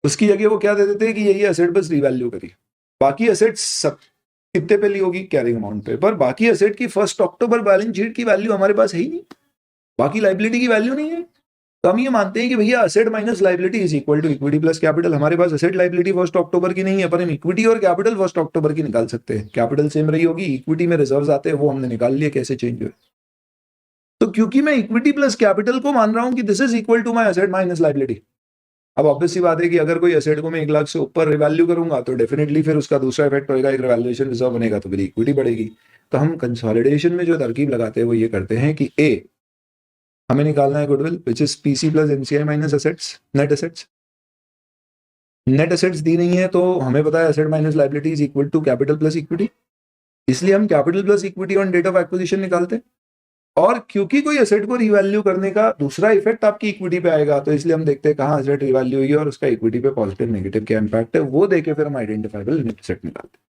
उसकी जगह वो क्या दे देते हैं कि यही एसेट बस रीवैल्यू करी, बाकी एसेट्स सब कितने पे ली होगी, कैरिंग अमाउंट पे, पर बाकी एसेट की 1 अक्टूबर बैलेंस शीट की वैल्यू हमारे पास है ही नहीं, बाकी लाइबिलिटी की वैल्यू नहीं है। तो हम ये मानते हैं कि भैया asset minus liability is equal to equity plus capital. हमारे पास एसेट लाइबिलिटी 1 अक्टूबर की नहीं है, पर हम इक्विटी और कैपिटल 1 अक्टूबर की निकाल सकते हैं। कैपिटल सेम रही होगी, इक्विटी में रिजर्व्स आते हैं, वो हमने निकाल लिए, कैसे चेंज हुए। तो क्योंकि मैं इक्विटी प्लस कैपिटल को मान रहा हूं कि this is equal to my asset minus liability, अब ऑब्वियस सी बात है कि अगर कोई एसेट को मैं 1 लाख से ऊपर रिवैल्यू करूंगा तो डेफिनेटली फिर उसका दूसरा इफेक्ट होगा, एक रिवैल्यूएशन रिजर्व बनेगा तो मेरी इक्विटी बढ़ेगी। तो हम कंसोलिडेशन में जो तरकीब लगाते हैं वो ये करते हैं कि ए, हमें निकालना है goodwill which is PC plus NCI minus assets, net assets. Net assets दी नहीं है तो हमें पता है asset minus liability is equal to capital plus equity, इसलिए हम capital plus equity on date of acquisition निकालते हैं। और क्योंकि कोई एसेट को रिवैल्यू करने का दूसरा इफेक्ट आपकी इक्विटी पे आएगा, तो इसलिए हम देखते हैं कहाँ एसेट रिवैल्यू हुई है और उसका इक्विटी पे पॉजिटिव नेगेटिव क्या इंपैक्ट है, वो देके फिर हम आइडेंटिफाइबल नेट एसेट निकालते हैं।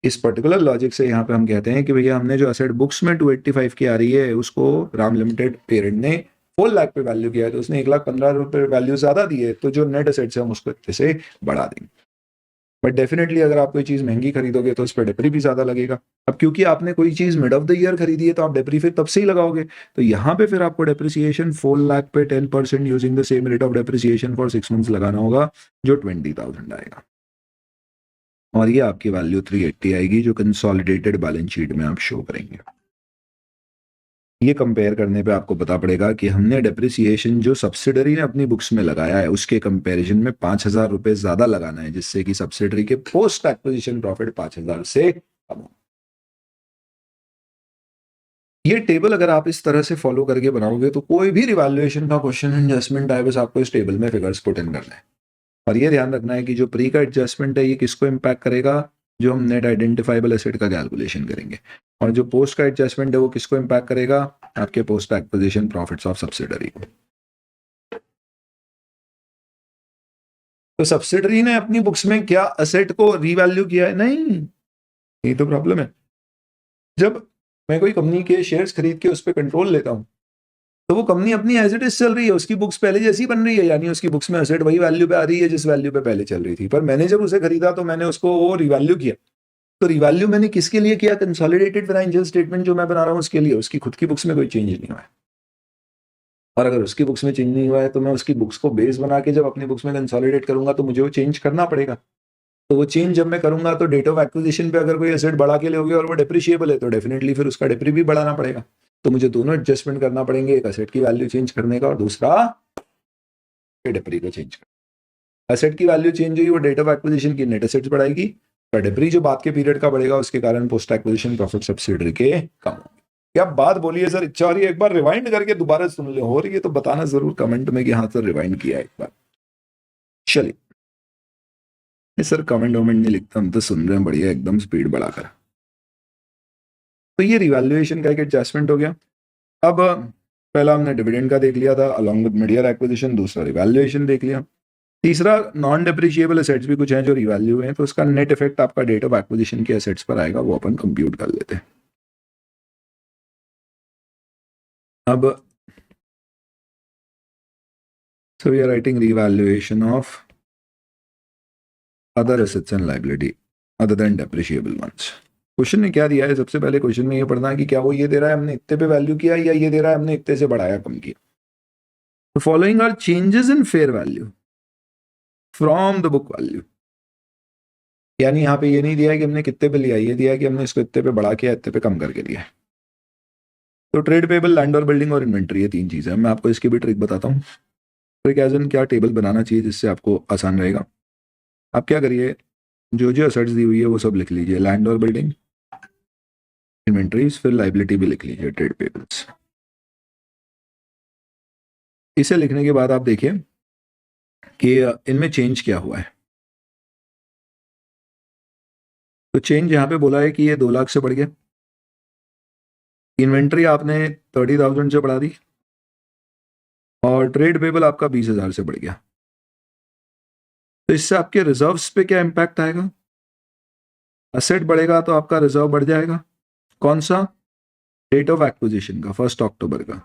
इस पर्टिकुलर लॉजिक से यहाँ पे हम कहते हैं कि भैया हमने जो एसेट बुक्स में 285 की आ रही है उसको राम लिमिटेड पेरेंट ने 4 लाख पे वैल्यू किया है, तो उसने 1,15,000 रुपए वैल्यू ज्यादा दी है, तो जो नेट एसेट्स है हम उसको अच्छे से बढ़ा देंगे। बट डेफिनेटली अगर आप कोई चीज महंगी खरीदोगे तो उस पर डेप्री भी ज्यादा लगेगा। अब क्योंकि आपने कोई चीज मिड ऑफ द ईयर खरीदी है तो आप डेप्री फिर तब से ही लगाओगे, तो यहाँ पे फिर आपको डेप्रिसिएशन 4 लाख पे 10% using the same rate of depreciation for 6 months लगाना होगा, जो 20,000 आएगा, और ये आपकी वैल्यू 380 आएगी जो कंसोलिडेटेड बैलेंस शीट में आप शो करेंगे। ये कंपेयर करने पे आपको पता पड़ेगा कि हमने डेप्रिसिएशन जो सब्सिडरी ने अपनी बुक्स में लगाया है उसके कंपैरिजन में 5,000 रुपए ज्यादा लगाना है, जिससे कि सब्सिडरी के पोस्ट एक्विजिशन प्रॉफिट 5,000 से कम हो। ये टेबल अगर आप इस तरह से फॉलो करके बनाओगे तो कोई भी रिवैल्यूएशन का क्वेश्चन एडजस्टमेंट आए, बस आपको इस टेबल में फिगर्स पुट इन करना है। और ये ध्यान रखना है कि जो प्री का एडजस्टमेंट है ये किसको इम्पैक्ट करेगा, जो हम नेट आइडेंटिफाइबल एसेट का कैलकुलेशन करेंगे, और जो पोस्ट का एडजस्टमेंट है वो किसको इम्पैक्ट करेगा, आपके post acquisition profits of subsidiary को। तो सब्सिडरी ने अपनी बुक्स में क्या एसेट को रीवैल्यू किया है? नहीं, ये तो प्रॉब्लम है। जब मैं कोई कंपनी के शेयर्स खरीद के उस पर कंट्रोल लेता हूं तो वो कंपनी अपनी एज इट इज चल रही है, उसकी बुक्स पहले जैसी बन रही है, यानी उसकी बुक्स में एसेट वही वैल्यू पे आ रही है जिस वैल्यू पे पहले चल रही थी। पर मैंने जब उसे खरीदा तो मैंने उसको वो रिवैल्यू किया, तो रिवैल्यू मैंने किसके लिए किया, कंसोलिडेटेड फाइनेंशियल स्टेटमेंट जो मैं बना रहा हूँ उसके लिए, उसकी खुद की बुक्स में कोई चेंज नहीं हुआ है। और अगर उसकी बुक्स में चेंज नहीं हुआ है तो मैं उसकी बुक्स को बेस बना के जब अपनी बुक्स में कंसोलिडेट करूंगा तो मुझे वो चेंज करना पड़ेगा। तो वो चेंज जब मैं करूंगा तो डेट ऑफ एक्विजिशन पे अगर कोई एसेट बढ़ा के लोगे और वो डेप्रिशिएबल है तो डेफिनेटली फिर उसका डेप्री भी बढ़ाना पड़ेगा। तो मुझे दोनों एडजस्टमेंट करना पड़ेंगे, एक एसेट की वैल्यू चेंज करने का और दूसरा डेप्री को चेंज करना। एसेट की वैल्यू चेंज हुई, वो डेट ऑफ एक्विजिशन की नेट एसेट्स बढ़ाएगी, और डेप्री जो बाद के पीरियड का बढ़ेगा उसके कारण पोस्ट एक्विजिशन प्रॉफिट सब्सिडरी के कम होंगे। क्या बात बोलिए सर, इच्छा हो रही है एक बार रिवाइंड करके दोबारा सुन ले, हो रही है तो बताना जरूर कमेंट में कि हाँ सर रिवाइंड किया एक बार। चलिए सर, कमेंट वमेंट नहीं लिखता, हम तो सुन रहे हैं बढ़िया एकदम स्पीड बढ़ाकर। तो ये रिवैल्यूएशन का एक एडजस्टमेंट हो गया। अब पहला हमने डिविडेंड का देख लिया था along with mid year acquisition, दूसरा रिवैल्यूएशन देख लिया, तीसरा नॉन डेप्रिशिएबल एसेट्स भी कुछ हैं जो रिवैल्यू हैं, तो उसका नेट इफेक्ट आपका डेट ऑफ एक्विजिशन के एसेट्स पर आएगा, वो अपन कंप्यूट कर लेते हैं। अब so we are writing revaluation of other assets and liability other than depreciable ones। Question ने क्या दिया है, सबसे पहले क्वेश्चन में ये पढ़ना है कि क्या वो ये दे रहा है हमने इतने पे वैल्यू किया, या ये दे रहा है हमने इतने से बढ़ाया कम किया। तो following are changes in fair value from the book value, यानी यहाँ पे ये नहीं दिया है कि हमने कितने पे लिया, ये दिया है कि हमने इसको इतने पे बढ़ा के इतने पे कम करके लिया है। तो ट्रेड पेबल, लैंड और बिल्डिंग और इन्वेंट्री, ये तीन चीजें हैं। मैं आपको इसकी भी ट्रिक बताता हूँ। ट्रिक एज इन क्या टेबल बनाना चाहिए जिससे आपको आसान रहेगा। आप क्या करिए, जो जो एसेट्स दी हुई है वो सब लिख लीजिए, लैंड और बिल्डिंग, इन्वेंट्रीज, फिर लाइबिलिटी भी लिख लीजिए, ट्रेड पेबल्स। इसे लिखने के बाद आप देखिए कि इनमें चेंज क्या हुआ है। तो चेंज यहाँ पे बोला है कि ये 2 लाख से बढ़ गया, इन्वेंट्री आपने 30,000 से बढ़ा दी, और ट्रेड पेबल आपका 20,000 से बढ़ गया। तो इससे आपके रिजर्व्स पे क्या इम्पैक्ट आएगा? असेट बढ़ेगा तो आपका रिजर्व बढ़ जाएगा। कौन सा? डेट ऑफ एक्विजिशन का, 1 अक्टूबर का।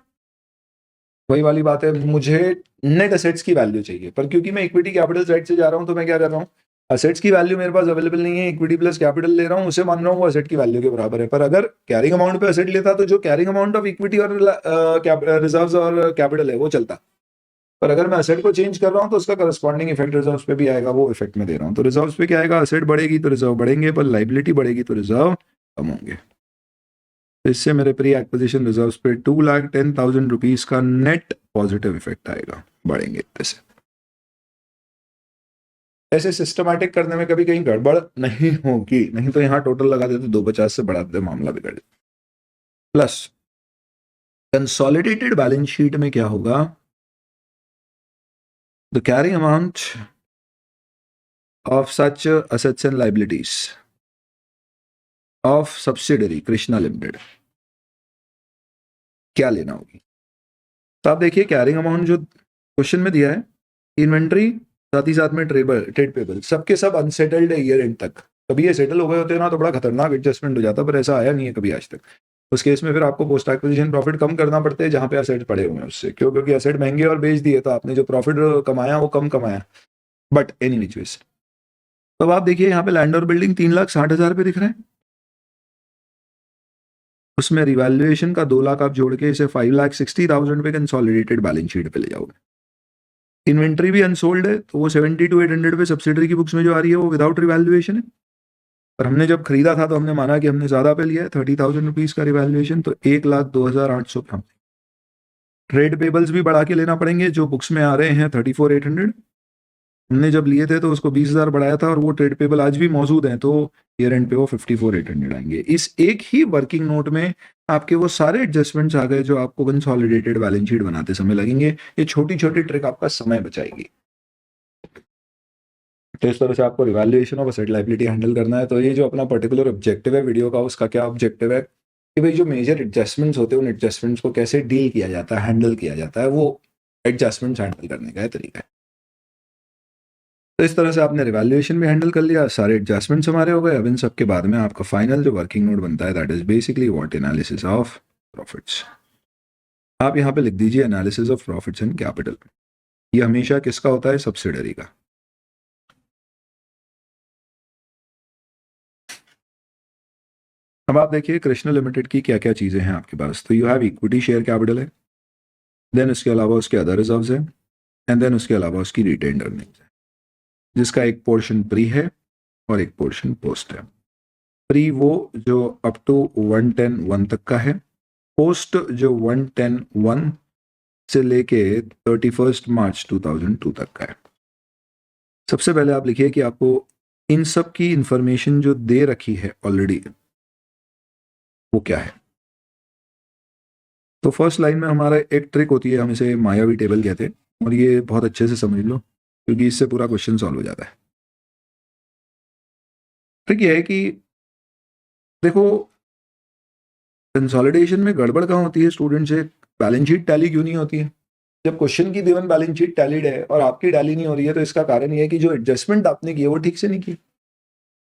वही वाली बात है, मुझे नेट असेट्स की वैल्यू चाहिए, पर क्योंकि मैं इक्विटी कैपिटल साइड से जा रहा हूं तो मैं क्या कर रहा हूँ, असेट्स की वैल्यू मेरे पास अवेलेबल नहीं है, इक्विटी प्लस कैपिटल ले रहा हूँ, उसे मान रहा हूँ वो असेट की वैल्यू के बराबर है। पर अगर कैरिंग अमाउंट पे असेट लेता तो जो कैरिंग अमाउंट ऑफ इक्विटी और रिजर्व्स और कैपिटल है वो चलता। पर अगर मैं असेट को चेंज कर रहा हूँ तो उसका करस्पॉन्डिंग इफेक्ट रिजर्व्स पे भी आएगा, वो इफेक्ट में दे रहा हूँ। तो रिजर्व्स पे क्या आएगा, असेट बढ़ेगी तो रिजर्व बढ़ेंगे, पर लाइबिलिटी बढ़ेगी तो रिजर्व कम होंगे। तो इससे मेरे प्री एक्विजिशन रिजर्व्स पे 2,10,000 रुपीज का नेट पॉजिटिव इफेक्ट आएगा, बढ़ेंगे इतने से। ऐसे सिस्टमैटिक करने में कभी कहीं गड़बड़ नहीं होगी, नहीं तो यहाँ टोटल लगा देते 250 से बढ़ा देते, मामला बिगड़ जाए। प्लस कंसोलिडेटेड बैलेंस शीट में क्या होगा, the carrying amount of such assets and liabilities of subsidiary Krishna limited क्या लेना होगी। तो आप देखिए कैरिंग अमाउंट जो क्वेश्चन में दिया है, इन्वेंट्री साथ ही साथ में ट्रेड पेबल सबके सब अनसेटल्ड है ईयर एंड तक। कभी ये सेटल हो गए होते हैं ना तो बड़ा खतरनाक एडजस्टमेंट हो जाता, पर ऐसा आया नहीं है कभी आज तक। उस केस में फिर आपको पोस्ट एक्विजिशन प्रॉफिट कम करना पड़ते हैं जहां पे असेट पड़े हुए हैं उससे, क्यों? क्योंकि असेट महंगे और बेच दिए तो आपने जो प्रॉफिट कमाया वो कम कमाया। बट एनी विच, तो आप देखिए यहाँ पे लैंड और बिल्डिंग 3,60,000 पे दिख रहे हैं, उसमें रिवैल्यूएशन का 2 लाख आप जोड़ के इसे 5,60,000 पे कंसोलिडेटेड बैलेंस शीट पे ले जाओगे। इन्वेंट्री भी अनसोल्ड है तो वो 72,800 पे सब्सिडरी की बुक्स में जो आ रही है वो विदाउट रिवैल्यूएशन है। पर हमने जब खरीदा था तो हमने माना कि हमने ज्यादा पे लिया है, 30,000 रुपीज का रिवैल्यूएशन, तो 1,02,800 पे। ट्रेड पेबल्स भी बढ़ा के लेना पड़ेंगे, जो बुक्स में आ रहे हैं 34,800, हमने जब लिए थे तो उसको 20,000 बढ़ाया था और वो ट्रेड पेबल आज भी मौजूद हैं, तो ईयर एंड पे वो 54,800 आएंगे। इस एक ही वर्किंग नोट में आपके वो सारे एडजस्टमेंट्स आ गए जो आपको कंसोलिडेटेड बैलेंस शीट बनाते समय लगेंगे। ये छोटी छोटी ट्रिक आपका समय बचाएगी। तो इस तरह से आपको revaluation of asset liability handle करना है। तो ये जो अपना पर्टिकुलर ऑब्जेक्टिव है वीडियो का, उसका क्या ऑब्जेक्टिव है कि भाई जो मेजर एडजस्टमेंट्स होते हैं उन एडजस्टमेंट्स को कैसे डील किया जाता है, हैंडल किया जाता है, वो एडजस्टमेंट्स हैंडल करने का तरीका है। तो इस तरह से आपने रिवैल्यूएशन भी हैंडल कर लिया, सारे एडजस्टमेंट्स हमारे हो गए। अब इन सब के बाद में आपका फाइनल जो वर्किंग नोट बनता है that is basically what analysis of profits. आप यहाँ पे लिख दीजिए analysis of profits and capital. ये हमेशा किसका होता है? सब्सिडरी का। अब आप देखिए कृष्णा लिमिटेड की क्या क्या चीजें हैं आपके पास। तो you have equity share capital है, देन उसके अलावा उसके अदर रिजर्व्स है, एंड देन उसके अलावा उसकी रिटेन्ड अर्निंग्स है, जिसका एक पोर्शन प्री है और एक पोर्शन पोस्ट है। प्री वो जो अप टू 110(1) तक का है, पोस्ट जो 110(1) से लेके 31 मार्च 2002 तक का है। सबसे पहले आप लिखिए कि आपको इन सब की इंफॉर्मेशन जो दे रखी है ऑलरेडी वो क्या है। तो फर्स्ट लाइन में हमारा एक ट्रिक होती है, हम इसे मायावी टेबल कहते हैं, और ये बहुत अच्छे से समझ लो क्योंकि इससे पूरा क्वेश्चन सॉल्व हो जाता है। ट्रिक ये है कि देखो कंसोलिडेशन में गड़बड़ कहाँ होती है स्टूडेंट से, बैलेंस शीट टैली क्यों नहीं होती है? जब क्वेश्चन की गिवन बैलेंस शीट टैलीड है और आपकी टैली नहीं हो रही है तो इसका कारण ये है कि जो एडजस्टमेंट आपने की है वो ठीक से नहीं की।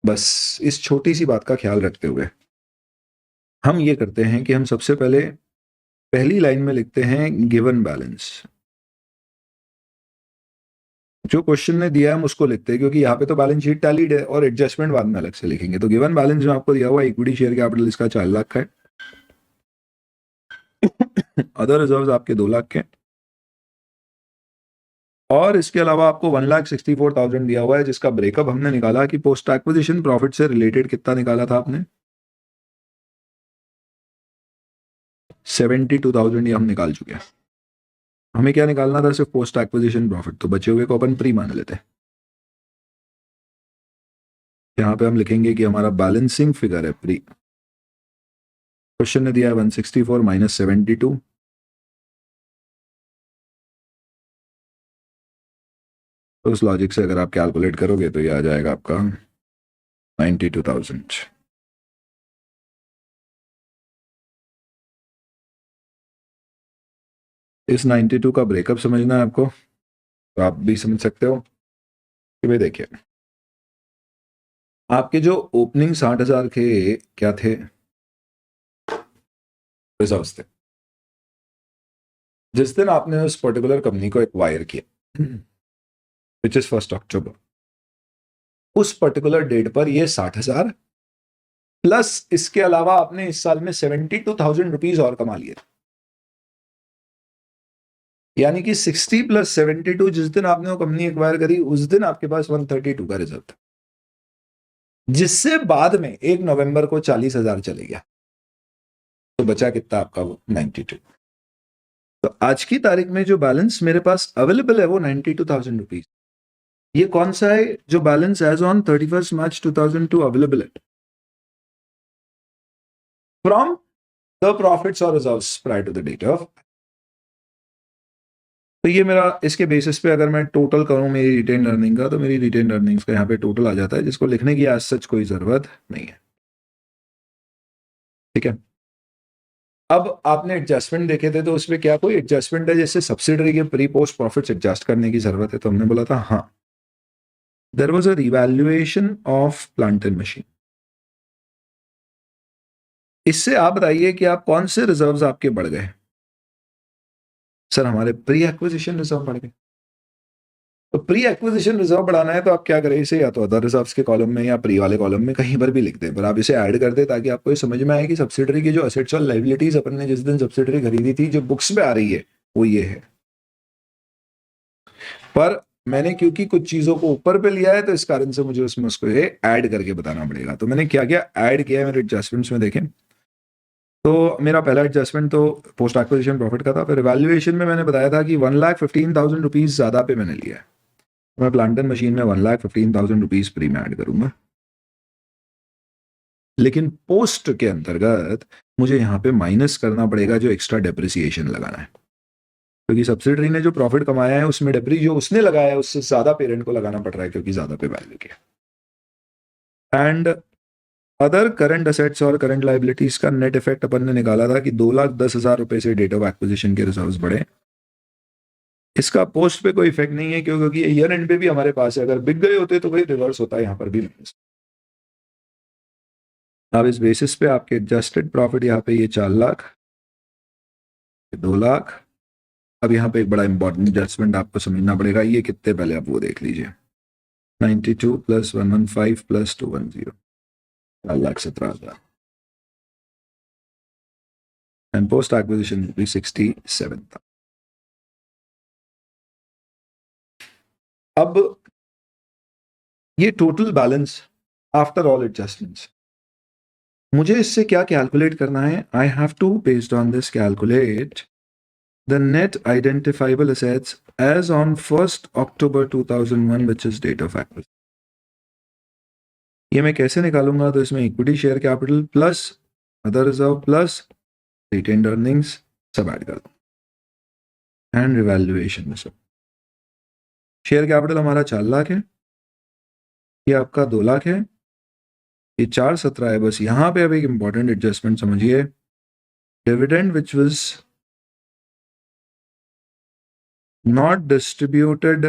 बस इस छोटी सी बात का ख्याल रखते हुए हम ये करते हैं कि हम सबसे पहले पहली लाइन में लिखते हैं गिवन बैलेंस। जो क्वेश्चन ने दिया है हम उसको लिखते हैं, क्योंकि यहाँ पे तो बैलेंस शीट टैलीड है और एडजस्टमेंट बाद में अलग से लिखेंगे। तो गिवन बैलेंस जो आपको दिया हुआ है इक्विटी शेयर कैपिटल इसका 4 लाख का है, अदर रिजर्व्स आपके 2 लाख के, और इसके अलावा आपको 1,64,000 दिया हुआ है, जिसका ब्रेकअप हमने निकाला कि पोस्ट एक्विजिशन प्रॉफिट से रिलेटेड कितना निकाला था आपने, 72,000 ये हम निकाल चुके हैं। हमें क्या निकालना था? सिर्फ पोस्ट एक्विजिशन प्रॉफिट। तो बचे हुए को अपन प्री मान लेते हैं। यहाँ पे हम लिखेंगे कि हमारा बैलेंसिंग फिगर है प्री। क्वेश्चन ने दिया है 164 माइनस 72, तो उस लॉजिक से अगर आप कैलकुलेट करोगे तो ये आ जाएगा आपका 92,000। इस 92 का ब्रेकअप समझना है आपको, तो आप भी समझ सकते हो। कि भाई देखिए आपके जो ओपनिंग 60,000 के क्या थे, रिजर्व्स थे। जिस दिन आपने उस पर्टिकुलर कंपनी को एक्वायर किया विच इज 1 अक्टूबर, उस पर्टिकुलर डेट पर ये 60,000 प्लस इसके अलावा आपने इस साल में 72,000 रुपीज और कमा लिए, यानी कि 60 प्लस 72 जिस दिन आपने वो कंपनी एक्वायर करी उस दिन आपके पास 132 का रिजर्व था, जिससे बाद में 1 नवंबर को 40,000 चले गया, तो बचा कितना आपका, वो 92। तो आज की तारीख में जो बैलेंस मेरे पास अवेलेबल है वो 92,000 रुपीज। ये कौन सा है जो balance as on 31 March 2002 available है फ्रॉम द प्रॉफिट्स और reserves prior to the date of. तो ये मेरा, इसके बेसिस पे अगर मैं टोटल करूं मेरी रिटेन अर्निंग का, तो मेरी रिटेन अर्निंग्स का यहाँ पे टोटल आ जाता है, जिसको लिखने की आज सच कोई जरूरत नहीं है। ठीक है, अब आपने एडजस्टमेंट देखे थे तो उसमें क्या कोई एडजस्टमेंट है जैसे सब्सिडरी के प्री पोस्ट प्रॉफिट्स एडजस्ट करने की जरूरत है, तो हमने बोला था हाँ, there was a revaluation of plant and machine. इससे आप बताइए कि आप कौन से रिजर्व्स आपके बढ़ गए। सर हमारे प्री एक्विजिशन रिजर्व बढ़ गए। तो प्री एक्विजिशन रिजर्व बढ़ाना है तो आप क्या करें, इसे या तो अदर रिजर्व्स के कॉलम में या प्री वाले कॉलम में कहीं पर भी लिख दें, पर आप इसे ऐड कर दें ताकि आपको ये समझ में आए कि सब्सिडरी की जो असेट्स और लायबिलिटीज अपन ने जिस दिन सब्सिडरी खरीदी थी जो बुक्स में आ रही है वो ये है। पर मैंने क्योंकि कुछ चीजों को ऊपर पे लिया है तो इस कारण से मुझे उसमें उसको ये ऐड करके बताना पड़ेगा। तो मैंने क्या क्या ऐड किया है मेरे एडजस्टमेंट्स में देखें, तो मेरा पहला एडजस्टमेंट तो पोस्ट एक्विजिशन प्रॉफिट का था। फिर वैल्यूएशन में मैंने बताया था कि 1,15,000 रुपीज ज्यादा पे मैंने लिया है, मैं प्लांट एंड मशीन में 1,15,000 रुपीज प्री में ऐड करूंगा। लेकिन पोस्ट के अंतर्गत मुझे यहाँ पे माइनस करना पड़ेगा जो एक्स्ट्रा डेप्रिसिएशन लगाना है, क्योंकि सब्सिडरी ने जो प्रॉफिट कमाया है उसमें डेप्री जो उसने लगाया है उससे ज्यादा पेरेंट को लगाना पड़ रहा है क्योंकि ज्यादा पे वैल्यू किया। एंड अदर करंट असेट्स और करंट लाइबिलिटीज का नेट इफेक्ट अपन ने निकाला था कि 2,10,000 रुपए से डेट ऑफ एक्विजिशन के रिजर्व्स बढ़े। इसका पोस्ट पे कोई इफेक्ट नहीं है क्योंकि ईयर एंड पे भी हमारे पास है, अगर बिक गए होते तो वही रिवर्स होता है, यहाँ पर भी माइनस। अब इस बेसिस पे आपके एडजस्टेड प्रॉफिट यहाँ पे ये 4 लाख, 2 लाख। अब यहाँ पे एक बड़ा इंपॉर्टेंट एडजस्टमेंट आपको समझना पड़ेगा, ये कितने पहले आप वो देख लीजिए, 92 plus 115 plus 210, 4,17,000 and post acquisition भी 67 था। अब ये total balance after all adjustments, मुझे इससे क्या कैलकुलेट करना है, I have to based on this calculate the net identifiable assets as on 1 October 2001 which is date of acquisition. ये मैं कैसे निकालूंगा, तो इसमें equity share capital plus other reserve plus retained earnings सब ऐड कर दूं एंड रिवैल्यूएशन में सब। शेयर कैपिटल हमारा 4 लाख है, ये आपका 2 लाख है, ये 4,17 है। बस यहां पे अब एक इंपॉर्टेंट एडजस्टमेंट समझिए, dividend which was not distributed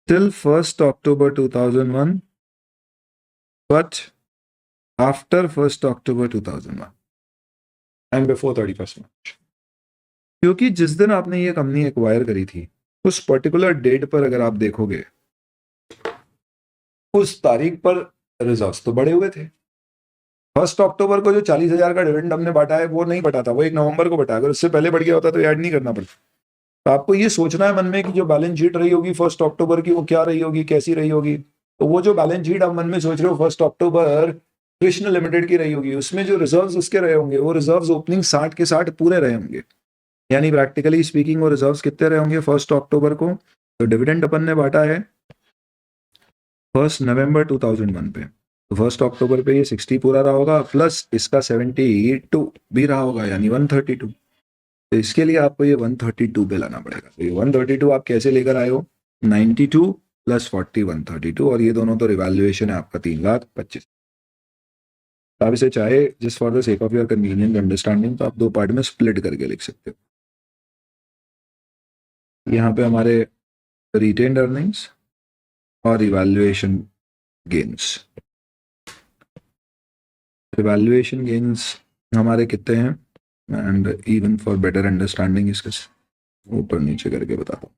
till 1st October 2001 but after 1st October 2001 and before 31st March। क्योंकि जिस दिन आपने ये कंपनी एक्वायर करी थी उस पर्टिकुलर डेट पर अगर आप देखोगे उस तारीख पर रिजर्व्स तो बढ़े हुए थे। 1 अक्टूबर को जो 40,000 का डिविडेंड हमने बांटा है वो नहीं बटा था, वो 1 नवंबर को बटा। अगर उससे पहले बढ़ गया होता तो ऐड नहीं करना पड़ता। तो आपको ये सोचना है मन में कि जो बैलेंस शीट रही होगी 1 अक्टूबर की वो क्या रही होगी, कैसी रही होगी। तो वो जो बैलेंस शीट आप मन में सोच रहे हो 1 अक्टूबर कृष्ण लिमिटेड की रही होगी, उसमें जो रिजर्व्स उसके रहे होंगे वो रिजर्व्स ओपनिंग 60 के 60 पूरे रहे होंगे, यानी प्रैक्टिकली स्पीकिंग वो रिजर्व्स कितने रहे होंगे 1 अक्टूबर को। तो डिविडेंड अपन ने बांटा है 1 नवंबर 2001 पे, तो 1 अक्टूबर पे ये 60 पूरा रहा होगा प्लस इसका 72 भी रहा होगा, यानी 132। तो इसके लिए आपको ये 132 पे लाना पड़ेगा। तो ये 132 आप कैसे लेकर आए हो, 92 प्लस 40 132, और ये दोनों तो रिवैल्यूएशन है आपका 3,25,000। आप इसे चाहे just for the sake of your convenient understanding तो आप 2 पार्ट में स्प्लिट करके लिख सकते हो। यहाँ पे हमारे रिटेन्ड अर्निंग्स और इवैल्यूएशन गेन्स। इवैल्यूएशन गेन्स हमारे कितने हैं, and even for better understanding इसके ऊपर नीचे करके बताता हूँ।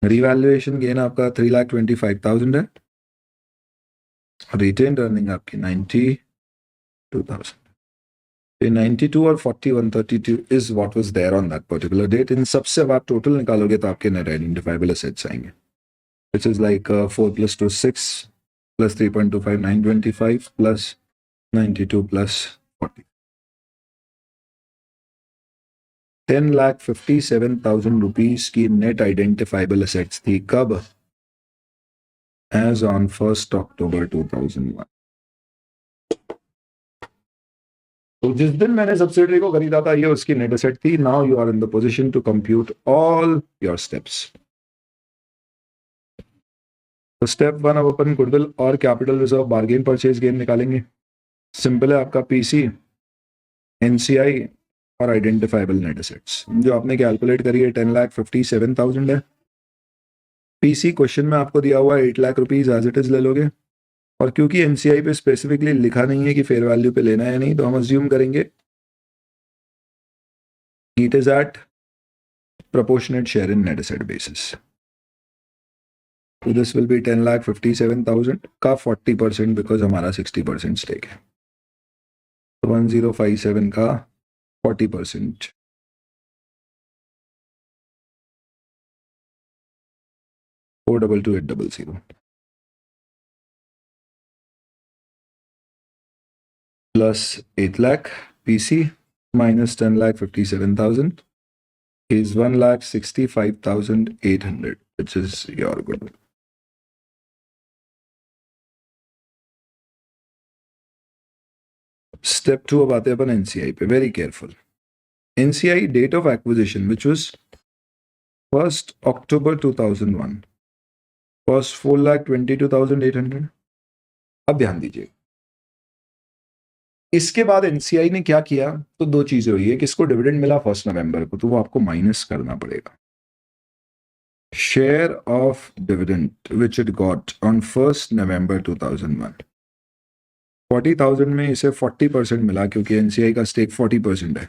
रिवैल्यूएशन गेन आपका 3,25,000 है, रिटेन्ड अर्निंग आपकी 92,000। 92 और 4132 is what was there on that particular date. इन सबसे अब आप टोटल निकालोगे तो आपके नेट आइडेंटिफाइबल एसेट्स आएंगे, which is like 4 plus 2 6 plus 3.25 925 plus 92 plus 40, 10,57,000 rupees की नेट आइडेंटिफाइबल एसेट्स थी। कब? As on 1 October 2001। तो जिस दिन मैंने सब्सिडरी को खरीदा था ये उसकी नेट एसेट थी। Now you are in the position to compute all your steps. तो स्टेप 1 अब अपन गुडविल और capital reserve bargain purchase gain निकालेंगे। सिंपल है, आपका पीसी, एनसीआई और आइडेंटिफाइबल नेट एसेट्स जो आपने कैलकुलेट करी है 10,57,000 है। पीसी क्वेश्चन में आपको दिया हुआ है 8 lakh rupees as it is ले लोगे, और क्योंकि एनसीआई पे स्पेसिफिकली लिखा नहीं है कि फेयर वैल्यू पे लेना है नहीं, तो हम अज्यूम करेंगे it is at proportionate share in net asset basis. तो दिस विल बी 10,57,000 का 40% बिकॉज हमारा 60% स्टेक है। 1057 का 40% 422,800 plus 8 lakh PC minus 10,57,000 is 1,65,800, which is your goodwill. Step 2 अब आते हैं अपन एनसीआई पे। Very careful. NCI date of acquisition which was 1 October 2001 was 4,22,800। अब ध्यान दीजिए, इसके बाद एनसीआई ने क्या किया, तो दो चीजें हुई है कि इसको डिविडेंड मिला 1 नवंबर को, तो वो आपको माइनस करना पड़ेगा। Share of dividend which it got on 1 नवंबर 2001, 40,000 में इसे 40% मिला क्योंकि एनसीआई का स्टेक 40% है।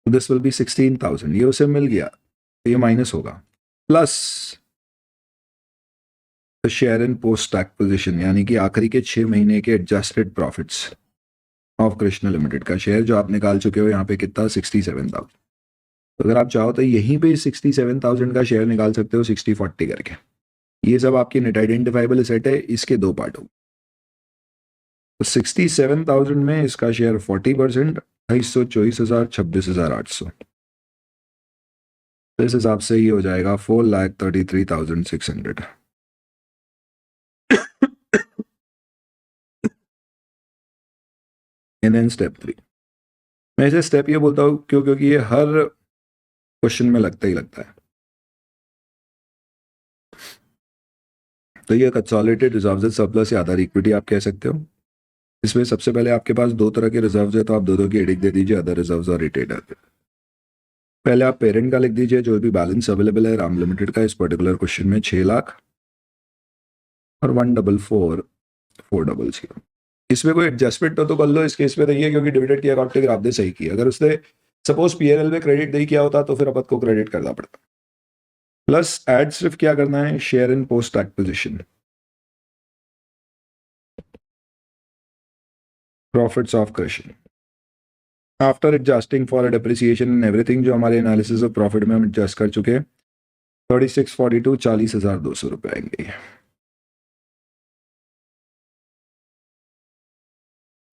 दिस विल बी 16,000, ये उसे मिल गया, तो ये माइनस होगा, plus share in post acquisition यानी कि आखिरी के 6 महीने के adjusted profits of Krishna limited का शेयर जो आप निकाल चुके हो यहाँ पे कितना 67,000। तो अगर आप चाहो तो यहीं पे 67,000 का शेयर निकाल सकते हो 60-40 करके। ये सब आपकी नेट आइडेंटिफाइबल एसेट है, इसके दो पार्ट हो। तो 67,000 में इसका शेयर 40%, 224,000, 26,800। तो इस हिसाब से ये हो जाएगा 4,33,600। And then step 3। मैं इसे स्टेप ये बोलता हूँ क्योंकि ये हर क्वेश्चन में लगता ही लगता है। तो ये कंसोलिडेटेड रिजर्व्स एंड सरप्लस या अदर इक्विटी आप कह सकते हो। इसमें सबसे पहले आपके पास दो तरह के रिजर्व्स है, तो आप दो की हेडिंग दे दीजिए, अदर रिजर्व्स और रिटेनर। पहले आप पेरेंट का लिख दीजिए जो भी बैलेंस अवेलेबल है राम लिमिटेड का इस पर्टिकुलर क्वेश्चन में 6 लाख और 144,400। इसमें कोई एडजस्टमेंट तो कर लो इस केस में, तो ये क्योंकि डिविडेंड की अकाउंटिंग आपने सही की। अगर उसने सपोज पीएनएल में क्रेडिट नहीं किया होता तो फिर अपन को क्रेडिट करना पड़ता। प्लस ऐड सिर्फ क्या करना है, share in post acquisition profits of Krishna after adjusting for depreciation and everything, जो हमारे एनालिसिस ऑफ प्रॉफिट में हम एडजस्ट कर चुके हैं। 3642 40,200 रुपए आएंगे।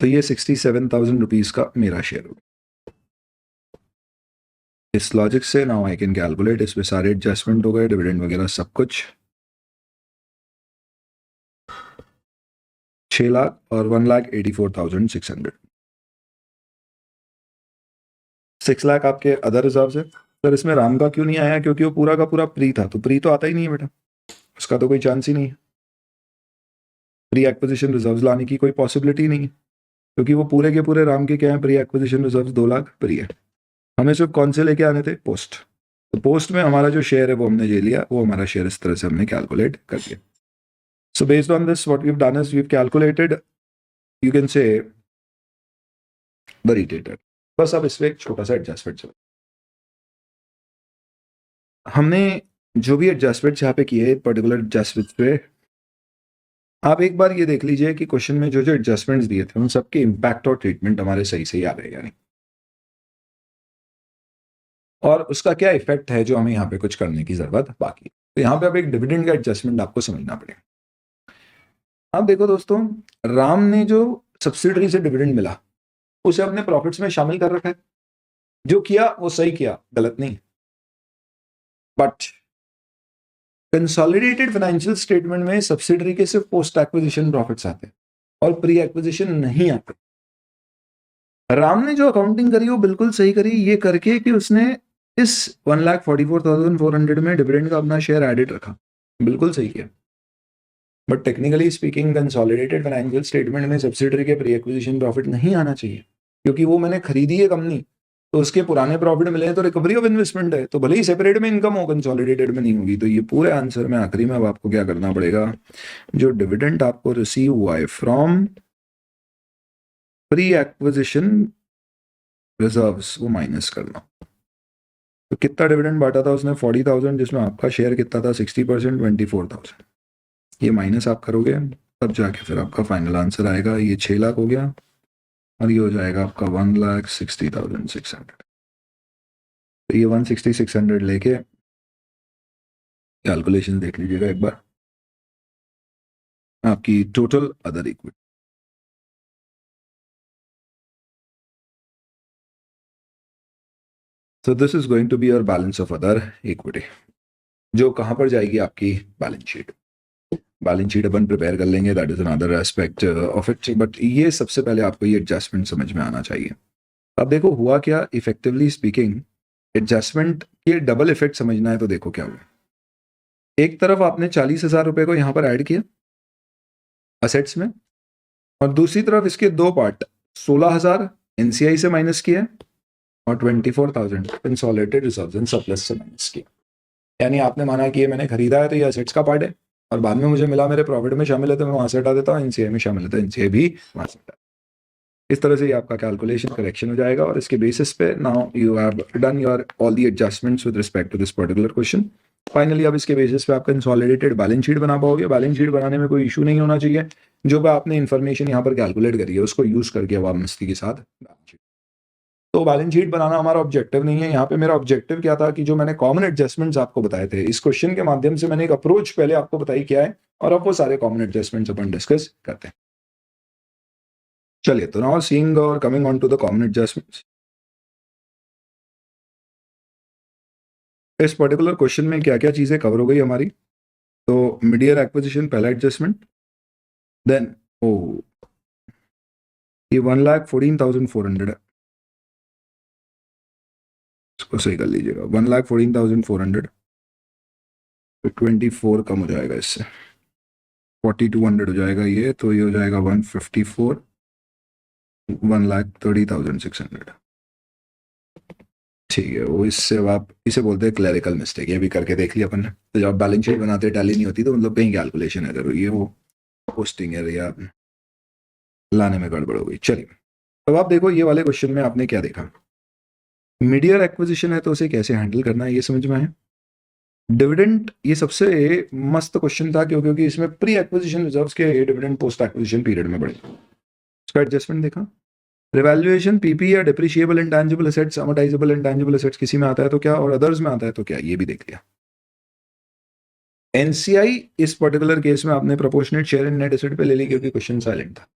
तो ये 67,000 रुपीज का मेरा शेयर होगा। इस लॉजिक से नाउ आई कैन कैलकुलेट, इसमें सारे एडजस्टमेंट हो गए, डिविडेंड वगैरह सब कुछ। 6 लाख और 1,84,600। 6 लाख आपके अदर रिजर्व है। सर इसमें राम का क्यों नहीं आया, क्योंकि वो पूरा का पूरा प्री था, तो प्री तो आता ही नहीं है बेटा, उसका तो कोई चांस ही नहीं है। प्री एक्विजिशन रिजर्व्स लाने की कोई पॉसिबिलिटी नहीं है, क्योंकि वो पूरे के पूरे राम के क्या है, pre acquisition reserves 2 lakh pre है। हमें सिर्फ कौन से लेके आने थे, पोस्ट। तो पोस्ट में हमारा जो शेयर है वो हमने ले लिया, वो हमारा शेयर इस तरह से हमने कैलकुलेट कर दिया। So based on this what we have done is we have calculated, you can say the रिटेटर। बस अब इसमें एक छोटा सा एडजस्टमेंट चला, हमने जो भी एडजस्टमेंट यहाँ पे किए पर्टिकुलर एडजस्टमेंट पे, आप एक बार ये देख लीजिए कि क्वेश्चन में जो जो एडजस्टमेंट्स दिए थे उन सबके इम्पैक्ट और ट्रीटमेंट हमारे सही सही आ रहे हैं यानी, और उसका क्या इफेक्ट है जो हमें यहाँ पे कुछ करने की जरूरत बाकी। तो यहाँ पे अब एक डिविडेंड का एडजस्टमेंट आपको समझना पड़ेगा। अब देखो दोस्तों, राम ने जो सब्सिडरी से डिविडेंड मिला उसे अपने प्रॉफिट्स में शामिल कर रखा है, जो किया वो सही किया, गलत नहीं। बट कंसोलिडेटेड फाइनेंशियल स्टेटमेंट में सब्सिडरी के सिर्फ पोस्ट एक्विजिशन प्रॉफिट्स आते हैं और प्री एक्विजिशन नहीं आते। राम ने जो अकाउंटिंग करी वो बिल्कुल सही करी, ये करके कि उसने इस 1,44,400 में डिविडेंड का अपना शेयर एडेड रखा, बिल्कुल सही किया। But technically speaking consolidated financial statement में सब्सिडरी के प्री एक्विजिशन प्रॉफिट नहीं आना चाहिए, क्योंकि वो मैंने खरीदी है कंपनी, तो उसके पुराने प्रॉफिट मिले हैं तो रिकवरी ऑफ इन्वेस्टमेंट है, तो भले ही सेपरेट में इनकम हो, कंसोलिडेटेड में नहीं होगी। तो ये पूरे आंसर में आखिरी में अब आपको क्या करना पड़ेगा, जो डिविडेंड आपको रिसीव हुआ है फ्रॉम प्री एक्विजिशन रिजर्व्स वो माइनस करना। तो कितना डिविडेंड बांटा था उसने, 40,000, जिसमें आपका शेयर कितना था 60%, 24,000। ये माइनस आप करोगे तब जाके फिर आपका फाइनल आंसर आएगा, ये 6 लाख हो गया और ये हो जाएगा आपका 1,60,600। तो ये 160,600 लेके कैलकुलेशन देख लीजिएगा एक बार, आपकी total other equity. So this is going to be your balance of other equity, जो कहां पर जाएगी आपकी बैलेंस शीट। बैलेंस शीट अपन प्रिपेयर कर लेंगे, that is another aspect of it, but ये सबसे पहले आपको ये एडजस्टमेंट समझ में आना चाहिए। अब देखो हुआ क्या, इफेक्टिवली स्पीकिंग एडजस्टमेंट के डबल इफेक्ट समझना है तो देखो क्या हुआ। एक तरफ आपने 40,000 रुपए को यहां पर ऐड किया असेट्स में, और दूसरी तरफ इसके दो पार्ट 16,000 एनसीआई से माइनस किया और 24,000 कंसोलिडेटेड रिजर्व्स एंड सरप्लस से माइनस किया। यानी आपने माना कि ये मैंने खरीदा है तो ये असेट्स का पार्ट है, और बाद में मुझे मिला मेरे प्रॉफिट में शामिल है तो मैं वहां से हटा देता हूँ, एनसीआई में शामिल है तो एनसीआई भी वहां से हटा। इस तरह से ये आपका कैलकुलेशन करेक्शन हो जाएगा, और इसके बेसिस पे now you have done your all the adjustments with respect to this particular question. Finally अब इसके बेसिस पे आप कंसोलिडेटेड बैलेंस शीट बना पाओगे। बैलेंस शीट बनाने में कोई इशू नहीं होना चाहिए, जो भी आपने इन्फॉर्मेशन यहाँ पर कैलकुलेट करी है उसको यूज करके अब आप मस्ती के साथ बैलेंस शीट। तो बैलेंस शीट बनाना हमारा ऑब्जेक्टिव नहीं है यहाँ पे। मेरा ऑब्जेक्टिव क्या था कि जो मैंने कॉमन एडजस्टमेंट्स आपको बताए थे, इस क्वेश्चन के माध्यम से मैंने एक अप्रोच पहले आपको बताई क्या है, और अब वो सारे कॉमन एडजस्टमेंट्स अपन डिस्कस करते हैं। चलिए, तो नाउ सीइंग और coming on to the common adjustments. इस पर्टिकुलर क्वेश्चन में क्या क्या चीजें कवर हो गई हमारी, तो मिड ईयर एक्विजिशन पहला एडजस्टमेंट, देन ये 1,14,400 है, इसको सही कर लीजिएगा, 1,14,400, तो 24 कम हो जाएगा इससे, 4,200 हो जाएगा ये, तो ये हो जाएगा 154, 1,30,600। ठीक है, वो इससे अब आप इसे बोलते हैं क्लरिकल मिस्टेक, ये भी करके देख लिया अपन ने। तो जब बैलेंस शीट बनाते टैली नहीं होती तो मतलब कहीं कैलकुलेशन एरर हुई है, वो पोस्टिंग एरर या लाने में गड़बड़ हो गई। चलिए, अब आप देखो ये वाले क्वेश्चन में आपने क्या देखा, मिड ईयर एक्विजिशन है तो उसे कैसे हैंडल करना है ये समझ में आया। डिविडेंड ये सबसे मस्त क्वेश्चन था क्योंकि इसमें प्री एक्विजिशन रिजर्व्स के डिविडेंड पोस्ट एक्विजिशन पीरियड में बढ़े, उसका एडजस्टमेंट देखा। रिवैल्यूएशन पीपी या depreciable intangible assets, अमोर्टाइजेबल intangible assets किसी में आता है तो क्या, और अदर्स में आता है तो क्या, ये भी देख लिया। एनसीआई इस पर्टिकुलर केस में आपने proportionate share in net asset पे ले ली क्योंकि क्वेश्चन साइलेंट था।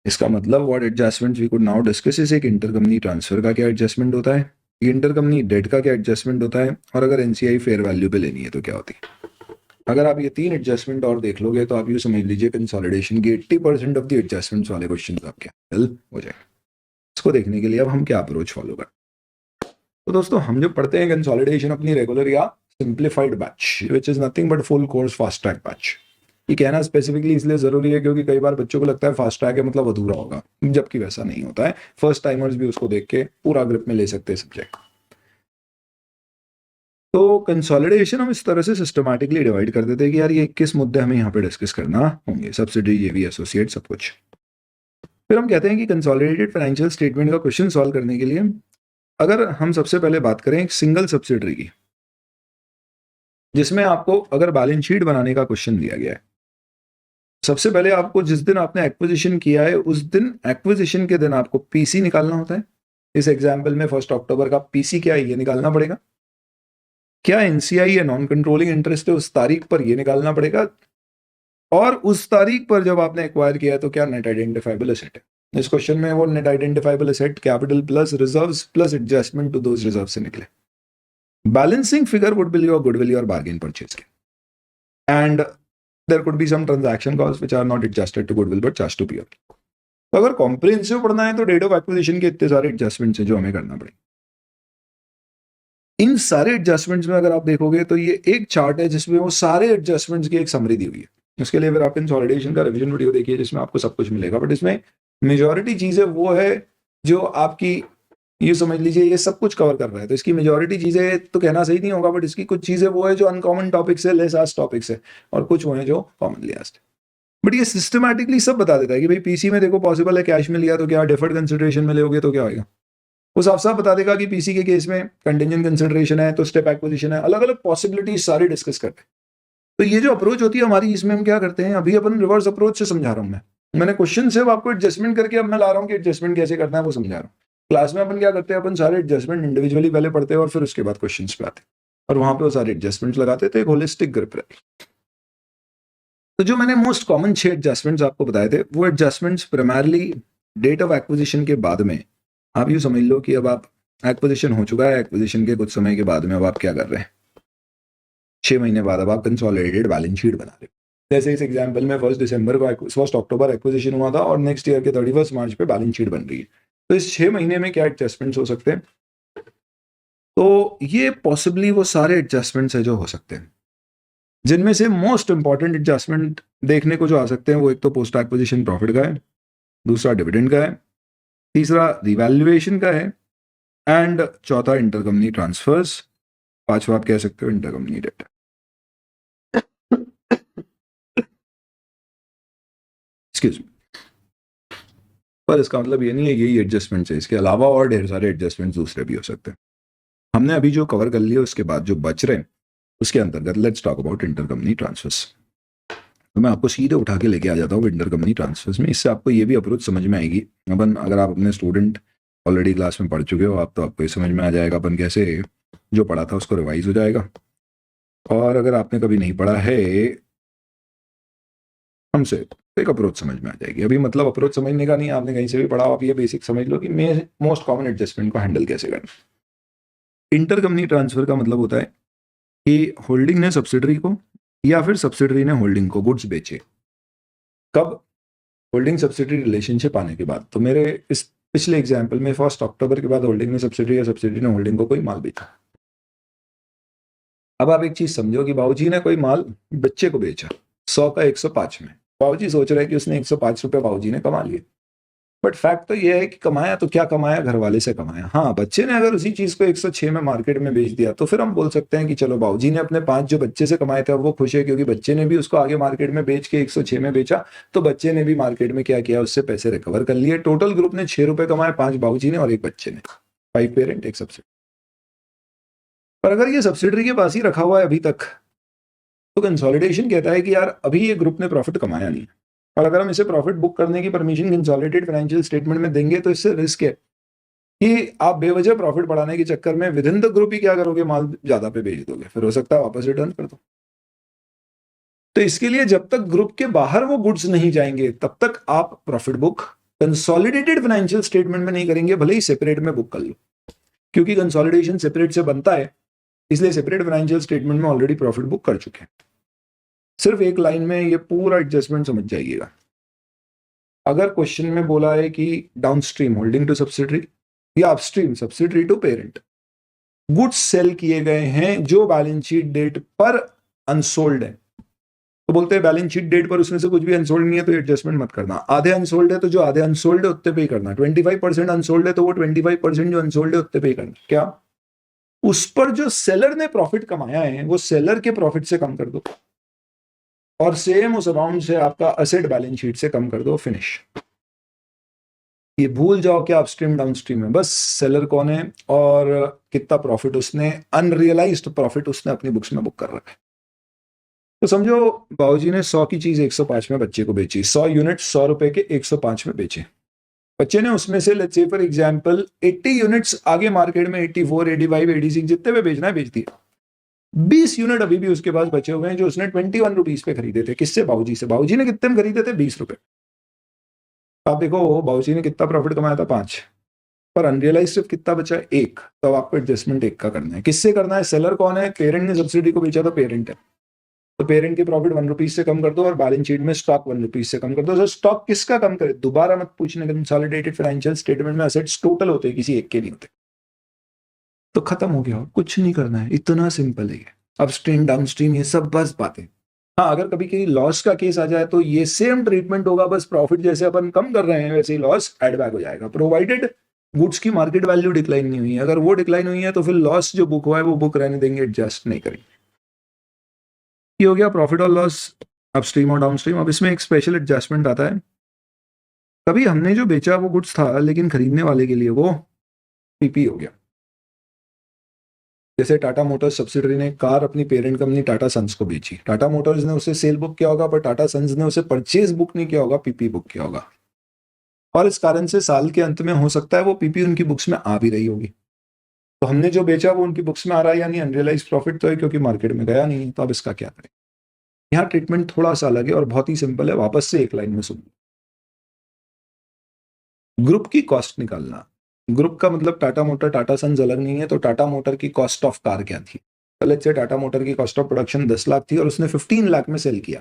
इसका मतलब what adjustments we could now discuss is एक इंटरकंपनी ट्रांसफर का क्या एडजस्टमेंट होता है, इंटरकंपनी डेट का क्या एडजस्टमेंट होता है, और अगर एनसीआई फेयर वैल्यू पे लेनी है तो क्या होती है। अगर आप ये 3 एडजस्टमेंट और देख लोगे तो आप ये समझ लीजिए कंसोलिडेशन की 80% ऑफ द एडजस्टमेंट्स वाले क्वेश्चन आपके हल हो जाएंगे। इसको देखने के लिए अब हम क्या अप्रोच फॉलो करें, तो दोस्तों हम जब पढ़ते हैं कंसोलिडेशन अपनी रेगुलर या simplified batch, which is nothing but full course fast track batch, ये कहना स्पेसिफिकली इसलिए जरूरी है क्योंकि कई बार बच्चों को लगता है फास्ट ट्रैक है मतलब अधूरा होगा, जबकि वैसा नहीं होता है। फर्स्ट टाइमर्स भी उसको देख के पूरा ग्रिप में ले सकते हैं सब्जेक्ट। तो कंसोलिडेशन हम इस तरह से सिस्टमैटिकली डिवाइड कर देते हैं कि यार ये 21 मुद्दे हमें यहाँ पे डिस्कस करना होंगे, सब्सिडी, ये भी एसोसिएट, सब कुछ। फिर हम कहते हैं कि कंसोलिडेटेड फाइनेंशियल स्टेटमेंट का क्वेश्चन सॉल्व करने के लिए अगर हम सबसे पहले बात करें एक सिंगल सब्सिडरी की, जिसमें आपको अगर बैलेंस शीट बनाने का क्वेश्चन दिया गया है, सबसे पहले आपको जिस दिन आपने एक्विजिशन किया है उस दिन एक्विजिशन के दिन आपको पीसी निकालना होता है। इस एग्जाम्पल में 1 अक्टूबर का पीसी क्या है ये निकालना पड़ेगा। क्या एनसीआई या नॉन कंट्रोलिंग इंटरेस्ट है उस तारीख पर ये निकालना पड़ेगा। और उस तारीख पर जब आपने एक्वायर किया है तो क्या नेट आइडेंटिफाइबल एसेट है। इस क्वेश्चन में वो net identifiable asset capital plus reserves plus adjustment to those reserve से निकले। Balancing figure would be your goodwill और बार्गेन परचेज के, and there could be some transaction costs which are not adjusted to goodwill but charged to P&L। तो अगर comprehensive पढ़ना है तो date of acquisition के इतने सारे एडजस्टमेंट्स हैं जो हमें करना पड़ेगा। इन सारे एडजस्टमेंट्स में अगर आप देखोगे तो ये एक चार्ट है जिसमें वो सारे एडजस्टमेंट्स की एक समरी दी हुई है। उसके लिए फिर आप कंसोलिडेशन का रिवीजन वीडियो देखिए जिसमें आपको सब कुछ मिलेगा, बट इसमें मेजॉरिटी चीजें वो है जो आपकी, ये समझ लीजिए ये सब कुछ कवर कर रहा है। तो इसकी मेजॉरिटी चीजें तो कहना सही नहीं होगा, बट इसकी कुछ चीजें वो है जो अनकॉमन टॉपिक्स है, लेस आस्क्ड टॉपिक्स है, और कुछ वो है जो कॉमनली आस्क्ड। बट ये सिस्टमैटिकली सब बता देता है कि भाई पीसी में देखो पॉसिबल है कैश में लिया तो क्या, डिफर्ड कंसिडरेशन में लोगे तो क्या होगा। वो साफ साफ बता देगा कि पीसी के केस में कंटिंजेंट कंसिडरेशन है तो स्टेप एक्विजिशन है, अलग अलग पॉसिबिलिटीज सारी डिस्कस करते हैं। तो ये जो अप्रोच होती है हमारी, इसमें हम क्या करते हैं, अभी अपन रिवर्स अप्रोच से समझा रहा हूं मैंने क्वेश्चन से आपको एडजस्टमेंट करके अब मैं ला रहा हूँ कि एडजस्टमेंट कैसे करना है वो समझा रहा हूँ। क्लास में अपन क्या करते हैं, अपन सारे एडजस्टमेंट इंडिविजुअली पहले पढ़ते हैं और फिर उसके बाद क्वेश्चंस पे आते हैं और वहां पे वो सारे एडजस्टमेंट्स लगाते थे, एक होलिस्टिक ग्रिप रहती। तो जो मैंने मोस्ट कॉमन 6 एडजस्टमेंट्स आपको बताए थे वो adjustments primarily date of acquisition के बाद में, आप यूं समझ लो कि अब आप एक्विजिशन हो चुका है, एक्विजिशन के कुछ समय के बाद में अब आप क्या कर रहे हैं, 6 महीने बाद अब आप कंसोलिडेटेड बैलेंस शीट बना रहे हो। जैसे इस एग्जांपल में 1 अक्टूबर एक्विजिशन हुआ था और नेक्स्ट ईयर के 31 मार्च पे बैलेंस शीट बन रही है। तो इस 6 महीने में क्या एडजस्टमेंट्स हो सकते हैं, तो ये पॉसिबली वो सारे एडजस्टमेंट्स है जो हो सकते हैं, जिनमें से मोस्ट इंपॉर्टेंट एडजस्टमेंट देखने को जो आ सकते हैं वो एक तो पोस्ट एक्विजिशन प्रॉफिट का है, दूसरा डिविडेंड का है, तीसरा रिवैल्यूएशन का है, एंड चौथा इंटरकंपनी ट्रांसफर्स, पांचवा आप कह सकते हो इंटरकंपनी डेट। Excuse me. पर इसका मतलब ये नहीं है यही एडजस्टमेंट्स है, इसके अलावा और ढेर सारे एडजस्टमेंट्स दूसरे भी हो सकते हैं। हमने अभी जो कवर कर लिया उसके बाद जो बच रहे हैं उसके अंतर्गत let's talk about intercompany transfers. तो मैं आपको सीधे उठा के लेके आ जाता हूँ इंटरकंपनी ट्रांसफर्स में, इससे आपको ये भी अप्रोच समझ में आएगी। अपन अगर आप अपने स्टूडेंट ऑलरेडी क्लास में पढ़ चुके हो आप, तो आपको ये समझ में आ जाएगा अपन कैसे जो पढ़ा था उसको रिवाइज हो जाएगा। और अगर आपने कभी नहीं पढ़ा है हमसे तो एक अप्रोच समझ में आ जाएगी। अभी मतलब अप्रोच समझने का नहीं, आपने कहीं से भी पढ़ा, आप ये बेसिक समझ लो कि मैं मोस्ट कॉमन एडजस्टमेंट को हैंडल कैसे करना। इंटरकंपनी ट्रांसफर का मतलब होता है कि होल्डिंग ने सब्सिडरी को या फिर सब्सिडरी ने होल्डिंग को गुड्स बेचे। कब? होल्डिंग सब्सिडरी रिलेशनशिप आने के बाद। तो मेरे इस पिछले एग्जाम्पल में 1 अक्टूबर के बाद होल्डिंग ने सब्सिडरी या सब्सिडरी ने होल्डिंग को कोई माल बेचा। अब आप एक चीज समझो कि बाबूजी ने कोई माल बच्चे को बेचा 100 का 105 में। बाबूजी सोच रहे हैं कि उसने 105 रुपए बाबूजी ने कमा लिए, बट फैक्ट तो ये है कि कमाया तो क्या कमाया, घर वाले से कमाया। हाँ, बच्चे ने अगर उसी चीज को 106 में मार्केट में बेच दिया तो फिर हम बोल सकते हैं कि चलो बाबूजी ने अपने 5 जो बच्चे से कमाए थे अब वो खुश है, क्योंकि बच्चे ने भी उसको आगे मार्केट में बेच के 106 में बेचा, तो बच्चे ने भी मार्केट में क्या किया, उससे पैसे रिकवर कर लिए। टोटल ग्रुप ने 6 रुपए कमाए, 5 बाबूजी ने और 1 बच्चे ने, 5 पेरेंट 1 सब्सिडी। पर अगर ये सब्सिडरी के पास ही रखा हुआ है अभी तक, तो कंसोलिडेशन कहता है कि यार अभी ये ग्रुप ने प्रॉफिट कमाया नहीं, और अगर हम इसे प्रॉफिट बुक करने की परमिशन कंसोलिडेटेड फाइनेंशियल स्टेटमेंट में देंगे तो इससे रिस्क है कि आप बेवजह प्रॉफिट बढ़ाने के चक्कर में विद इन द ग्रुप ही क्या करोगे, माल ज्यादा पे बेच दोगे, फिर हो सकता है वापस रिटर्न कर दो। तो इसके लिए जब तक ग्रुप के बाहर वो गुड्स नहीं जाएंगे तब तक आप profit book consolidated financial statement में नहीं करेंगे, भले ही सेपरेट में बुक कर लो, क्योंकि कंसोलिडेशन सेपरेट से बनता है, इसलिए सेपरेट फाइनेंशियल स्टेटमेंट में ऑलरेडी प्रॉफिट बुक कर चुके हैं। सिर्फ एक लाइन में ये पूरा एडजस्टमेंट समझ जाइएगा। अगर क्वेश्चन में बोला है कि डाउनस्ट्रीम होल्डिंग टू सब्सिडरी या upstream subsidiary to parent, goods sale किए गए हैं जो बैलेंस शीट डेट पर अनसोल्ड है, तो बोलते हैं बैलेंस शीट डेट पर उसमें से कुछ भी अनसोल्ड नहीं है तो एडजस्टमेंट मत करना। आधे अनसोल्ड है तो जो आधे अनसोल्ड है उतने पे ही करना। 25% अनसोल्ड है तो वो 25% जो अनसोल्ड है उतने पे ही करना। क्या उस पर जो सेलर ने प्रॉफिट कमाया है वो सेलर के प्रॉफिट से कम कर दो, और सेम उस अमाउंट से आपका असेट बैलेंस शीट से कम कर दो, फिनिश। ये भूल जाओ कि अपस्ट्रीम डाउनस्ट्रीम है, बस सेलर कौन है और कितना प्रॉफिट उसने, अनरियलाइज्ड प्रॉफिट उसने अपनी बुक्स में बुक कर रखा है। तो समझो बाबूजी ने 100 की चीज 105 में बच्चे को बेची, 100 यूनिट 100 रुपए के 105 में बेचे। बच्चे ने उसमें से let's say for example 80 units आगे मार्केट में 84, 85, 86 जितने पे बेचना है बेच दिए। 20 यूनिट अभी भी उसके पास बचे हुए हैं जो उसने 21 रुपीज पे खरीदे थे। किससे? बाबूजी से। बाबूजी ने कितने में खरीदे थे? 20 रुपए। आप देखो बाबूजी ने कितना प्रॉफिट कमाया था? 5, पर अनरियलाइज सिर्फ कितना बचा? 1। तो आपको एडजस्टमेंट 1 का करना है। किससे करना है? सेलर कौन है? पेरेंट ने सब्सिडी को बेचा तो पेरेंट है, तो पेरेंट के प्रॉफिट 1 रुपीज से कम कर दो और बैलेंस शीट में स्टॉक 1 रुपीज से कम कर दो। तो स्टॉक किसका कम करे? दोबारा मत पूछने, कंसोलिडेटेड फाइनेंशियल स्टेटमेंट में असेट्स टोटल होते हैं, किसी एक के नहीं होते। तो खत्म हो गया, कुछ नहीं करना है, इतना सिंपल है। अपस्ट्रीम डाउनस्ट्रीम ये सब बस बातें। हाँ, अगर कभी कहीं लॉस का केस आ जाए तो ये सेम ट्रीटमेंट होगा, बस प्रॉफिट जैसे अपन कम कर रहे हैं वैसे ही लॉस एड बैक हो जाएगा, प्रोवाइडेड गुड्स की मार्केट वैल्यू डिक्लाइन नहीं हुई है। अगर वो डिक्लाइन हुई है तो फिर लॉस जो बुक हुआ है वो बुक रहने देंगे, एडजस्ट नहीं करेंगे। ये हो गया प्रॉफिट और लॉस अपस्ट्रीम और डाउनस्ट्रीम। अब इसमें एक स्पेशल एडजस्टमेंट आता है। कभी हमने जो बेचा वो गुड्स था लेकिन खरीदने वाले के लिए वो पीपी हो गया। जैसे टाटा मोटर्स सब्सिडरी ने कार अपनी पेरेंट कंपनी टाटा सन्स को बेची, टाटा मोटर्स ने उसे सेल बुक किया होगा पर टाटा सन्स ने उसे परचेज बुक नहीं किया होगा, पीपी बुक किया होगा। और इस कारण से साल के अंत में हो सकता है वो पीपी उनकी बुक्स में आ भी रही होगी। तो हमने जो बेचा वो उनकी बुक्स में आ रहा है, यानी अनरियलाइज प्रॉफिट तो है क्योंकि मार्केट में गया नहीं है। तो अब इसका क्या करें? यहाँ ट्रीटमेंट थोड़ा सा अलग है और बहुत ही सिंपल है, वापस से एक लाइन में सुन। ग्रुप की कॉस्ट निकालना। ग्रुप का मतलब टाटा मोटर टाटा सन्स अलग नहीं है, तो टाटा मोटर की कॉस्ट ऑफ कार क्या थी? लेट्स से टाटा मोटर की कॉस्ट ऑफ प्रोडक्शन 10 लाख थी और उसने 15 लाख में सेल किया,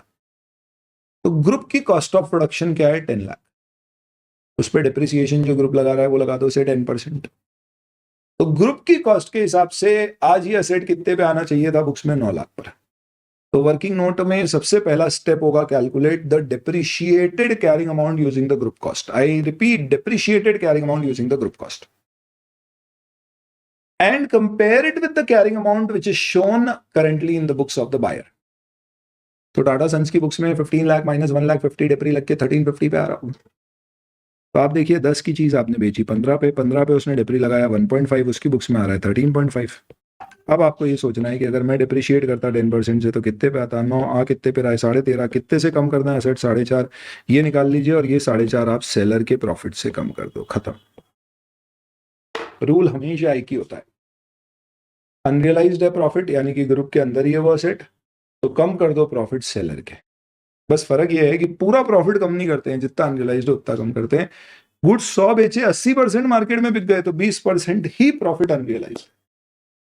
तो ग्रुप की कॉस्ट ऑफ प्रोडक्शन क्या है? 10 लाख। उस पर डिप्रिसिएशन जो ग्रुप लगा रहा है वो लगा दो उसे 10%। तो ग्रुप की कॉस्ट के हिसाब से आज ये असेट कितने पे आना चाहिए था बुक्स में? 9 लाख पर। तो वर्किंग नोट में सबसे पहला स्टेप होगा calculate the depreciated carrying amount using the group cost. I repeat, depreciated carrying amount using the group cost and compare it with the carrying amount which is shown currently in the books of the buyer. तो Tata sons की books में 15 lakh minus 1 lakh 50 डिप्री लग के 1350 पे आ रहा हूँ। तो आप देखिए 10 की चीज आपने बेची 15 पे, 15 पे उसने डिप्री लगाया 1.5, उसकी बुक्स में आ रहा है 13.5। अब आपको ये सोचना है कि अगर मैं डिप्रिशिएट करता 10% से तो कितने पे आता? 9 आ कितने पे रहा है? 13.5। कितने से कम करना है असेट? 4.5। ये निकाल लीजिए और ये 4.5 आप सेलर के प्रॉफिट से कम कर दो, खत्म। रूल हमेशा एक ही होता है, अनरियलाइज्ड है प्रॉफिट यानी कि ग्रुप के अंदर ही है वो असेट, तो कम कर दो प्रॉफिट सेलर के। बस फर्क ये है कि पूरा प्रॉफिट कम नहीं करते हैं, जितना अनरियलाइज्ड उतना कम करते हैं। गुड्स 100 बेचे, 80% मार्केट में बिक गए तो 20% ही प्रॉफिट अनरियलाइज्ड।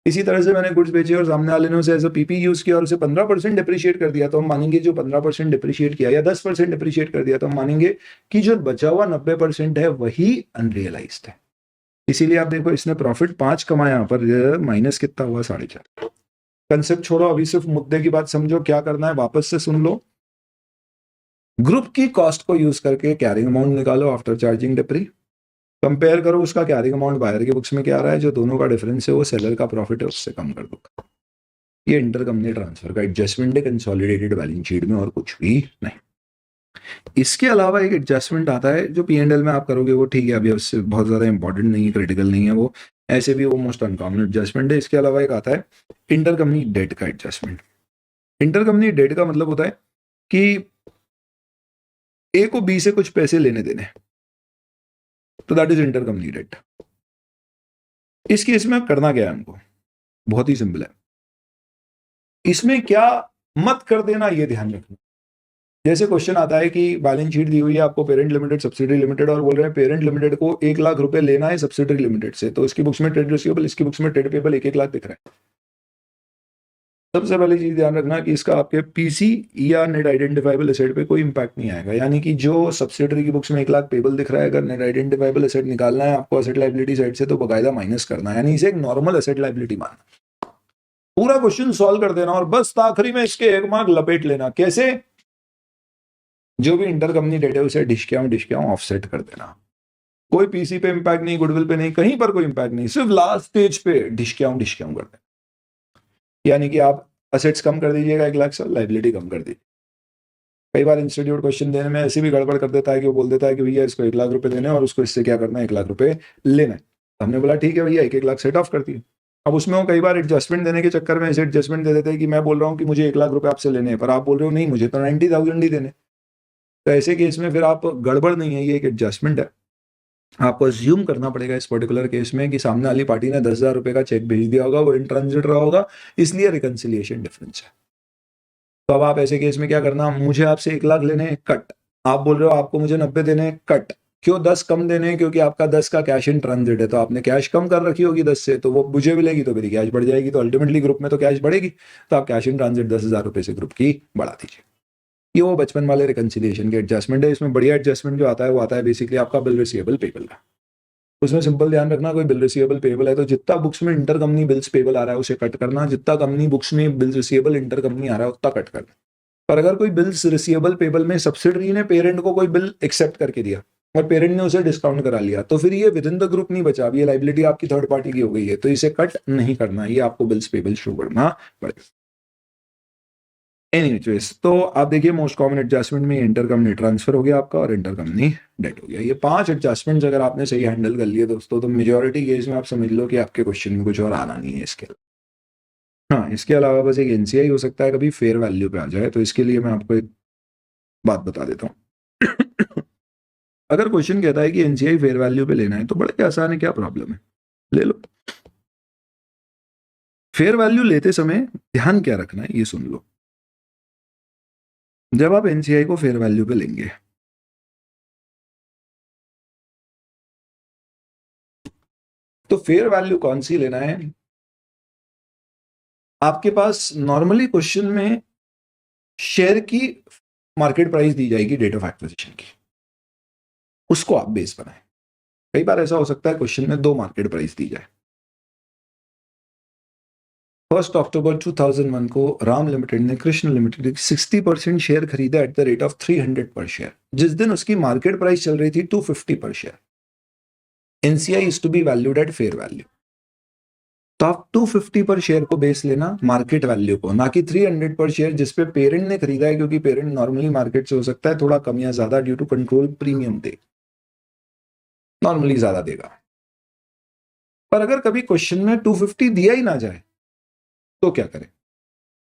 इसी तरह से मैंने गुड्स बेचे और सामने वाले ने उसे एज अ पीपी यूज किया और उसे 15% डिप्रिशिएट कर दिया, तो हम मानेंगे जो 15% डिप्रिशिएट किया या 10% डिप्रिशिएट कर दिया तो हम मानेंगे कि जो बचा हुआ 90% है वही अनरियलाइज्ड है। इसीलिए आप देखो इसने प्रॉफिट 5 कमाया पर माइनस कितना हुआ? 4.5। कंसेप्ट छोड़ो, अभी सिर्फ मुद्दे की बात समझो। क्या करना है वापस से सुन लो। ग्रुप की कॉस्ट को यूज करके कैरिंग अमाउंट निकालो आफ्टर चार्जिंग डिप्री, कंपेयर करो उसका कैरिंग अमाउंट बायर के बुक्स में क्या आ रहा है, जो दोनों का डिफरेंस है वो सेलर का प्रॉफिट है उससे कम कर दो। ये इंटरकंपनी ट्रांसफर का एडजस्टमेंट है कंसोलिडेटेड बैलेंस शीट में, और कुछ भी नहीं। इसके अलावा एक एडजस्टमेंट आता है जो P&L में आप करोगे वो ठीक है, अभी उससे बहुत ज्यादा इंपॉर्टेंट नहीं है, क्रिटिकल नहीं है वो, ऐसे भी वो मोस्ट अनकॉमन एडजस्टमेंट है। इसके अलावा एक आता है इंटरकंपनी डेट का एडजस्टमेंट। इंटरकंपनी डेट का मतलब होता है कि ए को बी से कुछ पैसे लेने देने, तो दैट इज इंटरकंपनी डेट। इस केस में करना क्या है हमको? बहुत ही सिंपल है। इसमें क्या मत कर देना ये ध्यान रखना। जैसे क्वेश्चन आता है कि बैलेंस शीट दी हुई है आपको पेरेंट लिमिटेड सब्सिडरी लिमिटेड, और बोल रहे हैं पेरेंट लिमिटेड को 1 लाख रुपए लेना है सब्सिडरी लिमिटेड से, तो इसकी बुक्स में ट्रेड रिसीवेबल, इसकी बुक्स में ट्रेड पेबल 1-1 लाख दिख रहा है। सबसे पहली चीज ध्यान रखना कि इसका आपके पीसी या नेट आइडेंटिफाइबल एसेट पे कोई इंपैक्ट नहीं आएगा, यानी कि जो सब्सिडरी की बुक्स में 1 लाख पेबल दिख रहा है, अगर नेट आइडेंटिफाइबल एसेट निकालना है आपको एसेट लाइबिलिटी साइड से तो बकायदा माइनस करना है, यानी इसे एक नॉर्मल एसेट लाइबिलिटी मानना। पूरा क्वेश्चन सॉल्व कर देना और बस आखिरी में इसके 1 मार्क लपेट लेना। कैसे? जो भी इंटर कंपनी डेटा है उसे डिस्काउंट ऑफसेट कर देना। कोई पीसी पे इंपैक्ट नहीं, गुडविल पे नहीं, कहीं पर कोई इंपैक्ट नहीं, सिर्फ लास्ट स्टेज पे डिस्काउंट कर देना। यानी कि आप असेट्स कम कर दीजिएगा 1 लाख से, लाइबिलिटी कम कर दीजिए। कई बार इंस्टीट्यूट क्वेश्चन देने में ऐसी भी गड़बड़ कर देता है कि वो बोल देता है कि भैया इसको 1 लाख रुपए देने और उसको इससे क्या करना है, 1 लाख रुपए लेना है। हमने बोला ठीक है भैया, 1 लाख सेट ऑफ कर दिए। अब उसमें वो कई बार एडजस्टमेंट देने के चक्कर में ऐसे एडजस्टमेंट दे देते हैं कि मैं बोल रहा हूँ कि मुझे 1 लाख रुपए आपसे लेने हैं, पर आप बोल रहे हो नहीं मुझे तो 90,000 ही देने। तो ऐसे केस में फिर आप गड़बड़ नहीं है, ये एक एडजस्टमेंट है। आपको अज्यूम करना पड़ेगा इस पर्टिकुलर केस में कि सामने वाली पार्टी ने 10,000 रुपए का चेक भेज दिया होगा, वो इन ट्रांजिट रहा होगा, इसलिए रिकंसिलिएशन डिफरेंस है। तो अब आप ऐसे केस में क्या करना, मुझे आपसे 1 लाख लेने हैं, कट। आप बोल रहे हो आपको मुझे 90 देने हैं, कट। क्यों 10 कम देने हैं? क्योंकि आपका 10 का कैश इन ट्रांजिट है, तो आपने कैश कम कर रखी होगी 10 से, तो वो मुझे मिलेगी तो मेरी कैश बढ़ जाएगी, तो अल्टीमेटली ग्रुप में तो कैश बढ़ेगी। तो आप कैश इन ट्रांजिट 10,000 रुपए से ग्रुप की बढ़ा दीजिए। ये वो बचपन वाले रिकंसिलिएशन के एडजस्टमेंट है। इसमें बढ़िया एडजस्टमेंट जो आता है वो आता है बेसिकली आपका बिल रिसीवेबल पेबल का। उसमें सिंपल ध्यान रखना, कोई बिल रिसीवेबल पेबल है तो जितना बुक्स में इंटर कंपनी बिल्स पेबल आ रहा है उसे कट करना, जितना कंपनी बुक्स में बिल रिसीवेबल इंटर कंपनी आ रहा है उतना कट करना। पर अगर कोई बिल्स रिसीवेबल पेबल में सब्सिडरी ने पेरेंट को कोई बिल एक्सेप्ट करके दिया और पेरेंट ने उसे डिस्काउंट करा लिया, तो फिर ये विद इन द ग्रुप नहीं बचा, अब ये लाइबिलिटी आपकी थर्ड पार्टी की हो गई है, तो इसे कट नहीं करना, ये आपको बिल्स पेबल शो करना पड़ेगा। एनीवेज, तो आप देखिए मोस्ट कॉमन एडजस्टमेंट में इंटर कंपनी ट्रांसफर हो गया आपका और इंटर कंपनी डेट हो गया। ये 5 एडजस्टमेंट्स अगर आपने सही हैंडल कर लिए दोस्तों, तो मेजॉरिटी केस में आप समझ लो कि आपके क्वेश्चन में कुछ और आना नहीं है इसके। हाँ, इसके अलावा बस एक एनसीआई हो सकता है कभी फेयर वैल्यू पे आ जाए, तो इसके लिए मैं आपको एक बात बता देता हूँ। अगर क्वेश्चन कहता है कि एनसीआई फेयर वैल्यू पे लेना है तो बड़े आसान है, क्या प्रॉब्लम है, ले लो। फेयर वैल्यू लेते समय ध्यान क्या रखना है ये सुन लो। जब आप एनसीआई को फेयर वैल्यू पे लेंगे तो फेयर वैल्यू कौन सी लेना है? आपके पास नॉर्मली क्वेश्चन में शेयर की मार्केट प्राइस दी जाएगी डेट ऑफ एक्विजिशन की, उसको आप बेस बनाएं। कई बार ऐसा हो सकता है क्वेश्चन में 2 मार्केट प्राइस दी जाए। 1 अक्टूबर 2001 को राम लिमिटेड ने कृष्ण लिमिटेड 60% शेयर खरीदा एट द रेट ऑफ 300 पर शेयर। जिस दिन उसकी मार्केट प्राइस चल रही थी 250 per share. NCI is to be valued at fair value. तो आप 250 पर शेयर को बेस लेना, मार्केट वैल्यू को, ना कि 300 पर शेयर जिसपे पेरेंट ने खरीदा है, क्योंकि पेरेंट नॉर्मली मार्केट से हो सकता है थोड़ा कम या ज्यादा ड्यू टू कंट्रोल प्रीमियम दे, नॉर्मली ज्यादा देगा। पर अगर कभी क्वेश्चन में 250 दिया ही ना जाए तो क्या करें?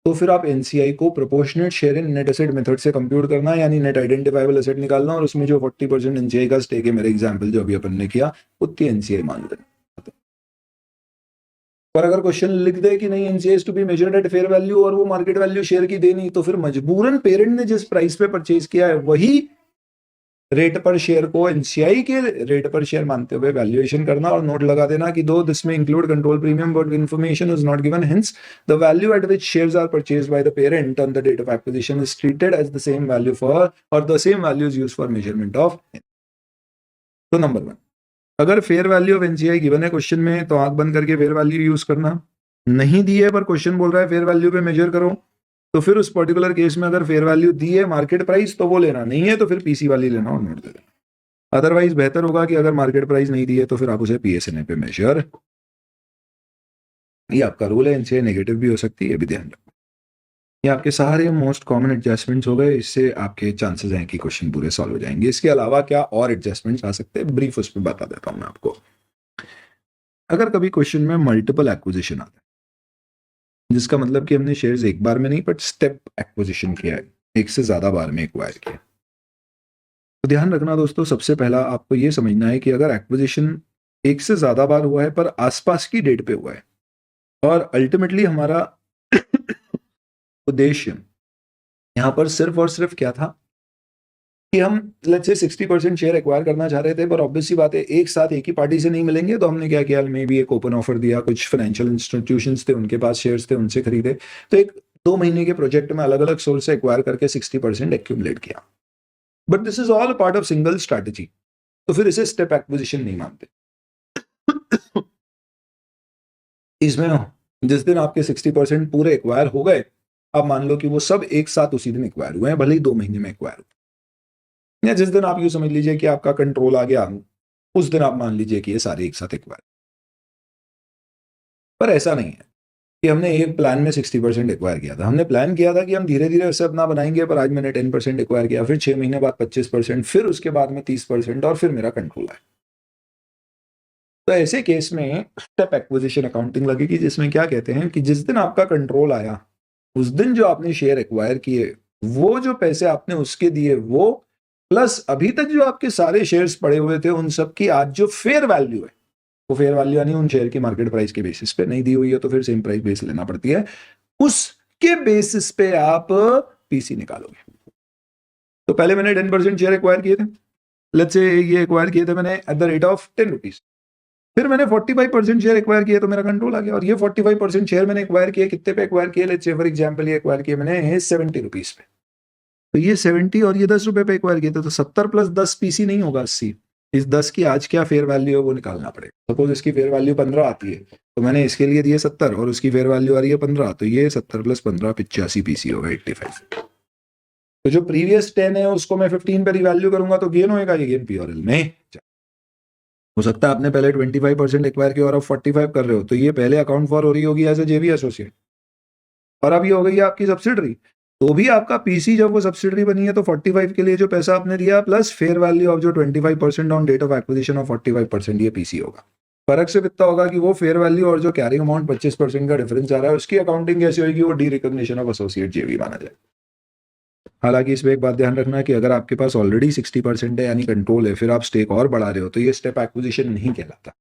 तो फिर आप एनसीआई को proportionate share in net asset method से कंप्यूट करना, यानी नेट आइडेंटिफाइबल एसेट निकालना, और उसमें जो 40% एनसीआई का स्टेक है, मेरे एग्जांपल जो अभी अपन ने किया, उतनी एनसीआई मान लेना। पर अगर क्वेश्चन लिख दे कि नहीं NCI is to be measured at fair value और वो मार्केट वैल्यू शेयर की देनी, तो फिर मजबूरन पेरेंट ने जिस प्राइस पे परचेज किया है वही रेट पर शेयर को एनसीआई के रेट पर शेयर मानते हुए वैल्यूएशन करना, और नोट लगा देना कि दो दिस में include control premium but information is not given, hence the value at which shares are purchased by the parent on the date of acquisition is treated as the same value for, और the same value is used for measurement of. तो number 1, अगर fair value of NCI given है question में तो आंख बंद करके fair value use करना। नहीं दी है पर क्वेश्चन बोल रहा है फेयर वैल्यू पे मेजर करो, तो फिर उस पर्टिकुलर केस में अगर फेयर वैल्यू दी है मार्केट प्राइस तो वो लेना, नहीं है तो फिर पीसी वाली लेना और नोट दे देना। अदरवाइज बेहतर होगा कि अगर मार्केट प्राइस नहीं दी है तो फिर आप उसे पीएसएनए पे मेजर, ये आपका रूल है। एनसीआई नेगेटिव भी हो सकती है, ये भी ध्यान रखो। ये आपके सारे मोस्ट कॉमन एडजस्टमेंट्स हो गए, इससे आपके चांसेस हैं कि क्वेश्चन पूरे सॉल्व हो जाएंगे। इसके अलावा क्या और एडजस्टमेंट्स आ सकते हैं, ब्रीफ उस पर बता देता हूं मैं आपको। अगर कभी क्वेश्चन में मल्टीपल एक्विजिशन आता है, जिसका मतलब कि हमने शेयर्स एक बार में नहीं बट स्टेप एक्विजिशन किया है, एक से ज्यादा बार में एक्वायर किया, तो ध्यान रखना दोस्तों, सबसे पहला आपको यह समझना है कि अगर एक्विजिशन एक से ज्यादा बार हुआ है पर आसपास की डेट पे हुआ है, और अल्टीमेटली हमारा उद्देश्य यहां पर सिर्फ और सिर्फ क्या था कि हम लेट्स से 60% शेयर एक्वायर करना चाह रहे थे, पर ऑब्वियस सी बात है एक साथ एक ही पार्टी से नहीं मिलेंगे, तो हमने क्या किया, मे बी एक ओपन ऑफर दिया, कुछ फाइनेंशियल इंस्टीट्यूशंस थे उनके पास शेयर्स थे उनसे खरीदे, तो एक 2 महीने के प्रोजेक्ट में अलग अलग सोर्स से एक्वायर करके 60% एक्यूमुलेट किया। But this is all part of single strategy, तो फिर इसे स्टेप एक्विजिशन नहीं मानते। इसमें जिस दिन आपके 60% पूरे एक्वायर हो गए, अब मान लो कि वो सब एक साथ उसी दिन एक्वायर हुए हैं, भले ही 2 महीने में एक्वायर हुए, या जिस दिन आप यूं समझ लीजिए कि आपका कंट्रोल आ गया, उस दिन आप मान लीजिए कि ये सारे एक साथ एक्वायर। पर ऐसा नहीं है कि हमने एक प्लान में 60% एक्वायर किया था। हमने प्लान किया था कि हम धीरे धीरे ऐसे अपना बनाएंगे, पर आज मैंने 10% एक्वायर किया, फिर 6 महीने बाद 25%, फिर उसके बाद में 30%, और फिर मेरा कंट्रोल आया। तो ऐसे केस में स्टेप एक्विजिशन अकाउंटिंग लगेगी, जिसमें क्या कहते हैं कि जिस दिन आपका कंट्रोल आया, उस दिन जो आपने शेयर एक्वायर किए, वो जो पैसे आपने उसके दिए वो, प्लस अभी तक जो आपके सारे शेयर्स पड़े हुए थे उन सब की आज जो फेयर वैल्यू है, वो फेयर वैल्यू यानी उन शेयर की मार्केट प्राइस के बेसिस पे, नहीं दी हुई है तो फिर सेम प्राइस बेस लेना पड़ती है, उसके बेसिस पे आप पीसी निकालोगे। तो पहले मैंने 10% शेयर एक्वायर किए थे, लेट्स से ये एक्वायर किए थे मैंने at the rate of 10 rupees. फिर मैंने 45% शेयर एक्वायर किए तो मेरा कंट्रोल आ गया, और ये 45% शेयर मैंने एक्वायर किए कितने पे एक्वायर किए, लेट्स से फॉर एग्जांपल ये एक्वायर किए मैंने 70 रुपीज पे। तो ये 70 और ये 10 रुपए पे एक्वायर किए थे, तो 70 प्लस 10 पीसी नहीं होगा 80। इस 10 की आज क्या फेयर वैल्यू है वो निकालना पड़ेगा। सपोज इसकी फेयर वैल्यू 15 आती है, तो मैंने इसके लिए दिए 70 और उसकी फेयर वैल्यू आ रही है 15, तो ये 70 प्लस 15 85 पीसी होगा 85। तो जो प्रीवियस 10 है उसको मैं 15 पे रिवैल्यू करूंगा तो गेन होएगा, ये गेन पीओरएल में। हो सकता है आपने पहले 25% एक्वायर किया और अब 45 कर रहे हो, तो ये पहले अकाउंट फॉर हो रही होगी एज ए जेवी एसोसिएट, और अब ये हो गई है आपकी सब्सिडरी। तो भी आपका पीसी जब वो सब्सिडरी बनी है तो 45 के लिए जो पैसा आपने दिया प्लस फेयर वैल्यू ऑफ जो 25% on date of acquisition of 45%, ये पीसी होगा। फर्क सिर्फ इतना होगा कि वो फेयर वैल्यू और जो कैरिंग अमाउंट 25% का डिफरेंस आ रहा है उसकी अकाउंटिंग कैसी होगी, वो डी रिकॉग्निशन ऑफ एसोसिएट जेवी माना जाए। हालांकि इसमें एक बात ध्यान रखना कि अगर आपके पास ऑलरेडी 60% है यानी कंट्रोल है, फिर आप स्टेक और बढ़ा रहे हो, तो ये स्टेप एक्विजिशन नहीं कहलाता।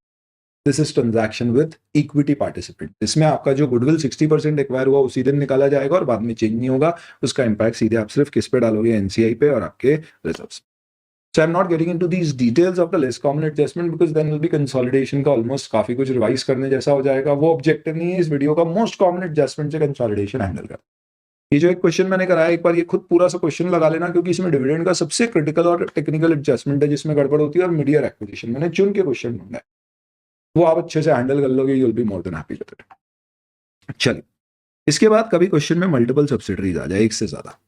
This is transaction with equity participant. इसमें आपका जो गुडविल 60% एक्वायर हुआ उसी दिन निकाला जाएगा और बाद में चेंज नहीं होगा। उसका इंपैक्ट सीधे आप सिर्फ किस पे डालोगे, एनसीआई पे और आपके reserves. So I'm not getting into these details of the less common adjustment because then will be consolidation का almost काफी कुछ रिवाइज करने जैसा हो जाएगा। वो ऑब्जेक्टिव नहीं है इस वीडियो का। मोस्ट कॉमन एडजस्टमेंट से कंसोलिडेशन हैंडल कर। ये जो एक क्वेश्चन मैंने कराया, एक बार ये खुद पूरा सा क्वेश्चन लगा लेना, क्योंकि इसमें डिविडेंड का सबसे क्रिटिकल और टेक्निकल एडजस्टमेंट है जिसमें गड़बड़ होती है, और मीडिया एक्विजिशन मैंने चुन के क्वेश्चन ढूंढा है, वो आप अच्छे से हैंडल कर लोगे, you will be more than happy with it. चलिए, इसके बाद कभी क्वेश्चन में मल्टीपल सब्सिडरीज आ जाए, एक से ज्यादा।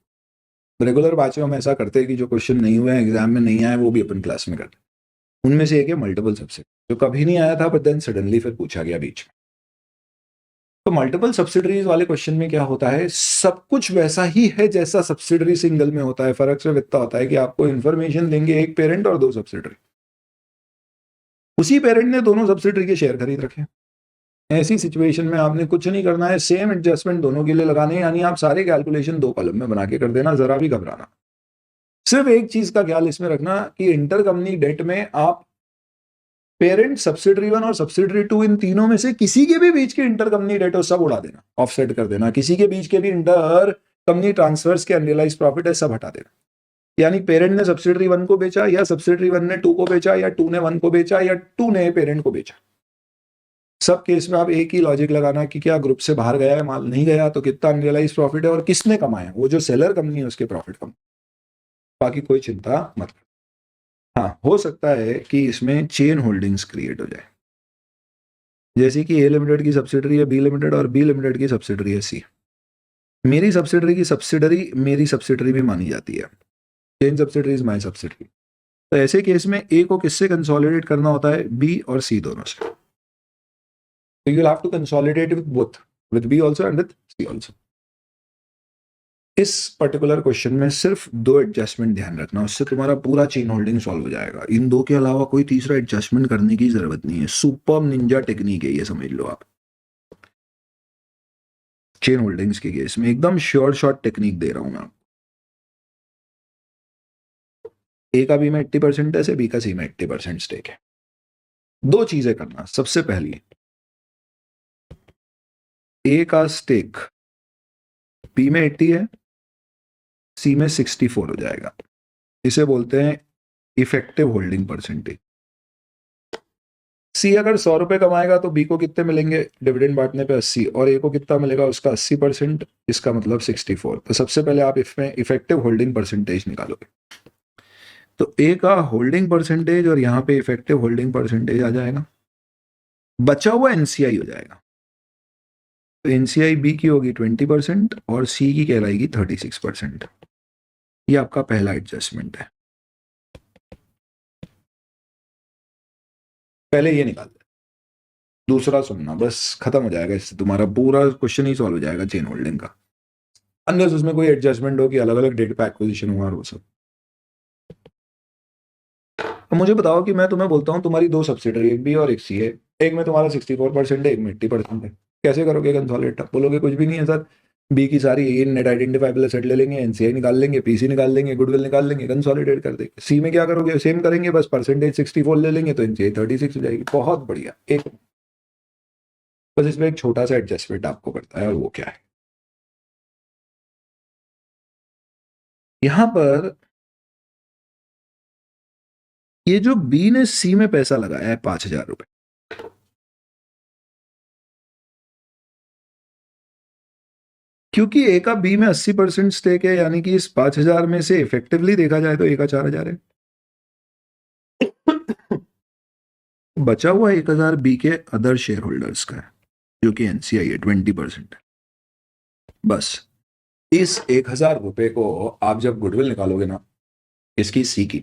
रेगुलर बैचों में ऐसा करते हैं कि जो क्वेश्चन नहीं हुए एग्जाम में नहीं आए वो भी अपन क्लास में करते हैं। उनमें से एक है मल्टीपल सब्सिडरी, जो कभी नहीं आया था बट देन सडनली फिर पूछा गया बीच में। तो मल्टीपल सब्सिडरीज वाले क्वेश्चन में क्या होता है, सब कुछ वैसा ही है जैसा सब्सिडरी सिंगल में होता है। फर्क सिर्फ इतना होता है कि आपको इंफॉर्मेशन देंगे एक पेरेंट और 2 सब्सिडरी, उसी पेरेंट ने दोनों सब्सिडरी के शेयर खरीद रखे। ऐसी सिचुएशन में आपने कुछ नहीं करना है, सेम एडजस्टमेंट दोनों के लिए लगाने, यानी आप सारे कैलकुलेशन 2 कॉलम में बना के कर देना, जरा भी घबराना। सिर्फ एक चीज का ख्याल इसमें रखना कि इंटर कंपनी डेट में आप पेरेंट सब्सिडरी 1 और सब्सिडरी 2 इन तीनों में से किसी के भी बीच की इंटर कंपनी डेट हो सब उड़ा देना, ऑफसेट कर देना। किसी के बीच के भी इंटर कंपनी ट्रांसफर्स के अनरियलाइज्ड प्रॉफिट है सब हटा देना। यानी पेरेंट ने सब्सिडरी 1 को बेचा, या सब्सिडरी 1 ने 2 को बेचा, या 2 ने 1 को बेचा, या 2 ने पेरेंट को बेचा। सब केस में आप एक ही लॉजिक लगाना कि क्या ग्रुप से बाहर गया है माल, नहीं गया तो कितना अनरियलाइज्ड प्रॉफिट है और किसने कमाया, वो जो सेलर कंपनी है उसके प्रॉफिट कम। बाकी कोई चिंता मत करो। हाँ, हो सकता है कि इसमें चेन होल्डिंग्स क्रिएट हो जाए, जैसे कि ए लिमिटेड की सब्सिडरी है बी लिमिटेड और बी लिमिटेड की सब्सिडरी है सी। मेरी सब्सिडरी की सब्सिडरी मेरी सब्सिडरी भी मानी जाती है, chain subsidiary is my subsidiary. तो ऐसे केस में ए को किससे कंसोलिडेट करना होता है, बी और सी दोनों से। So you will have to consolidate with both, with B also and with C also. इस पर्टिकुलर क्वेश्चन में सिर्फ 2 एडजस्टमेंट ध्यान रखना, उससे तुम्हारा पूरा चेन होल्डिंग सॉल्व हो जाएगा। इन 2 के अलावा कोई तीसरा एडजस्टमेंट करने की जरूरत नहीं है। सुपर निंजा टेक्निक है ये, समझ लो आप। चेन होल्डिंग्स के केस में एकदम श्योर शॉर्ट टेक्निक दे रहा हूं मैं। ए का बी में 80% है, बी का सी में 80% स्टेक है। 2 चीजें करना। सबसे पहली, ए का स्टेक बी में 80 है, सी में 64 हो जाएगा। इसे बोलते हैं इफेक्टिव होल्डिंग परसेंटेज। सी अगर 100 रुपए कमाएगा तो बी को कितने मिलेंगे डिविडेंड बांटने पे 80, और ए को कितना मिलेगा उसका 80%, इसका मतलब 64। तो सबसे पहले आप इसमें इफेक्टिव होल्डिंग परसेंटेज निकालोगे। तो ए का होल्डिंग परसेंटेज और यहां पे इफेक्टिव होल्डिंग परसेंटेज आ जाएगा, बचा हुआ एनसीआई हो जाएगा। तो एनसीआई बी की होगी 20% और सी की कहलाएगी 36%। ये आपका पहला एडजस्टमेंट है। पहले ये निकाल दे, दूसरा सुनना, बस खत्म हो जाएगा इससे, तुम्हारा पूरा क्वेश्चन ही सॉल्व हो जाएगा चेन होल्डिंग का। अनलेस उसमें कोई एडजस्टमेंट हो कि अलग अलग डेट पे एक्विजिशन हुआ और वो सब। अब मुझे बताओ कि मैं तुम्हें बोलता हूँ तुम्हारी दो सब्सिडरी, एक बी और एक सी है, एक में तुम्हारा 64% है, एक में 80% है, कैसे करोगे कंसोलिडेट? बोलोगे कुछ भी नहीं है सर, बी की सारी नेट आइडेंटिफाइबल एसेट ले लेंगे, एनसीआई निकाल लेंगे, पीसी निकाल लेंगे, गुडविल निकाल लेंगे, कंसोलिडेट कर देंगे। सी में क्या करोगे? सेम करेंगे, बस परसेंटेज 64 ले लेंगे तो एनसीआई 36 हो जाएगी। बहुत बढ़िया। एक बस इसमें एक छोटा सा एडजस्टमेंट आपको करता है, और वो क्या है, यहां पर ये जो बी ने सी में पैसा लगाया है 5,000 रुपए, क्योंकि ए का बी में 80% स्टेक है, यानी कि इस 5,000 में से इफेक्टिवली देखा जाए तो ए का 4,000 है। बचा हुआ 1,000 बी के अदर शेयर होल्डर्स का है, जो कि एनसीआई है 20%। बस इस 1,000 रुपए को आप जब गुडविल निकालोगे ना, इसकी सी की,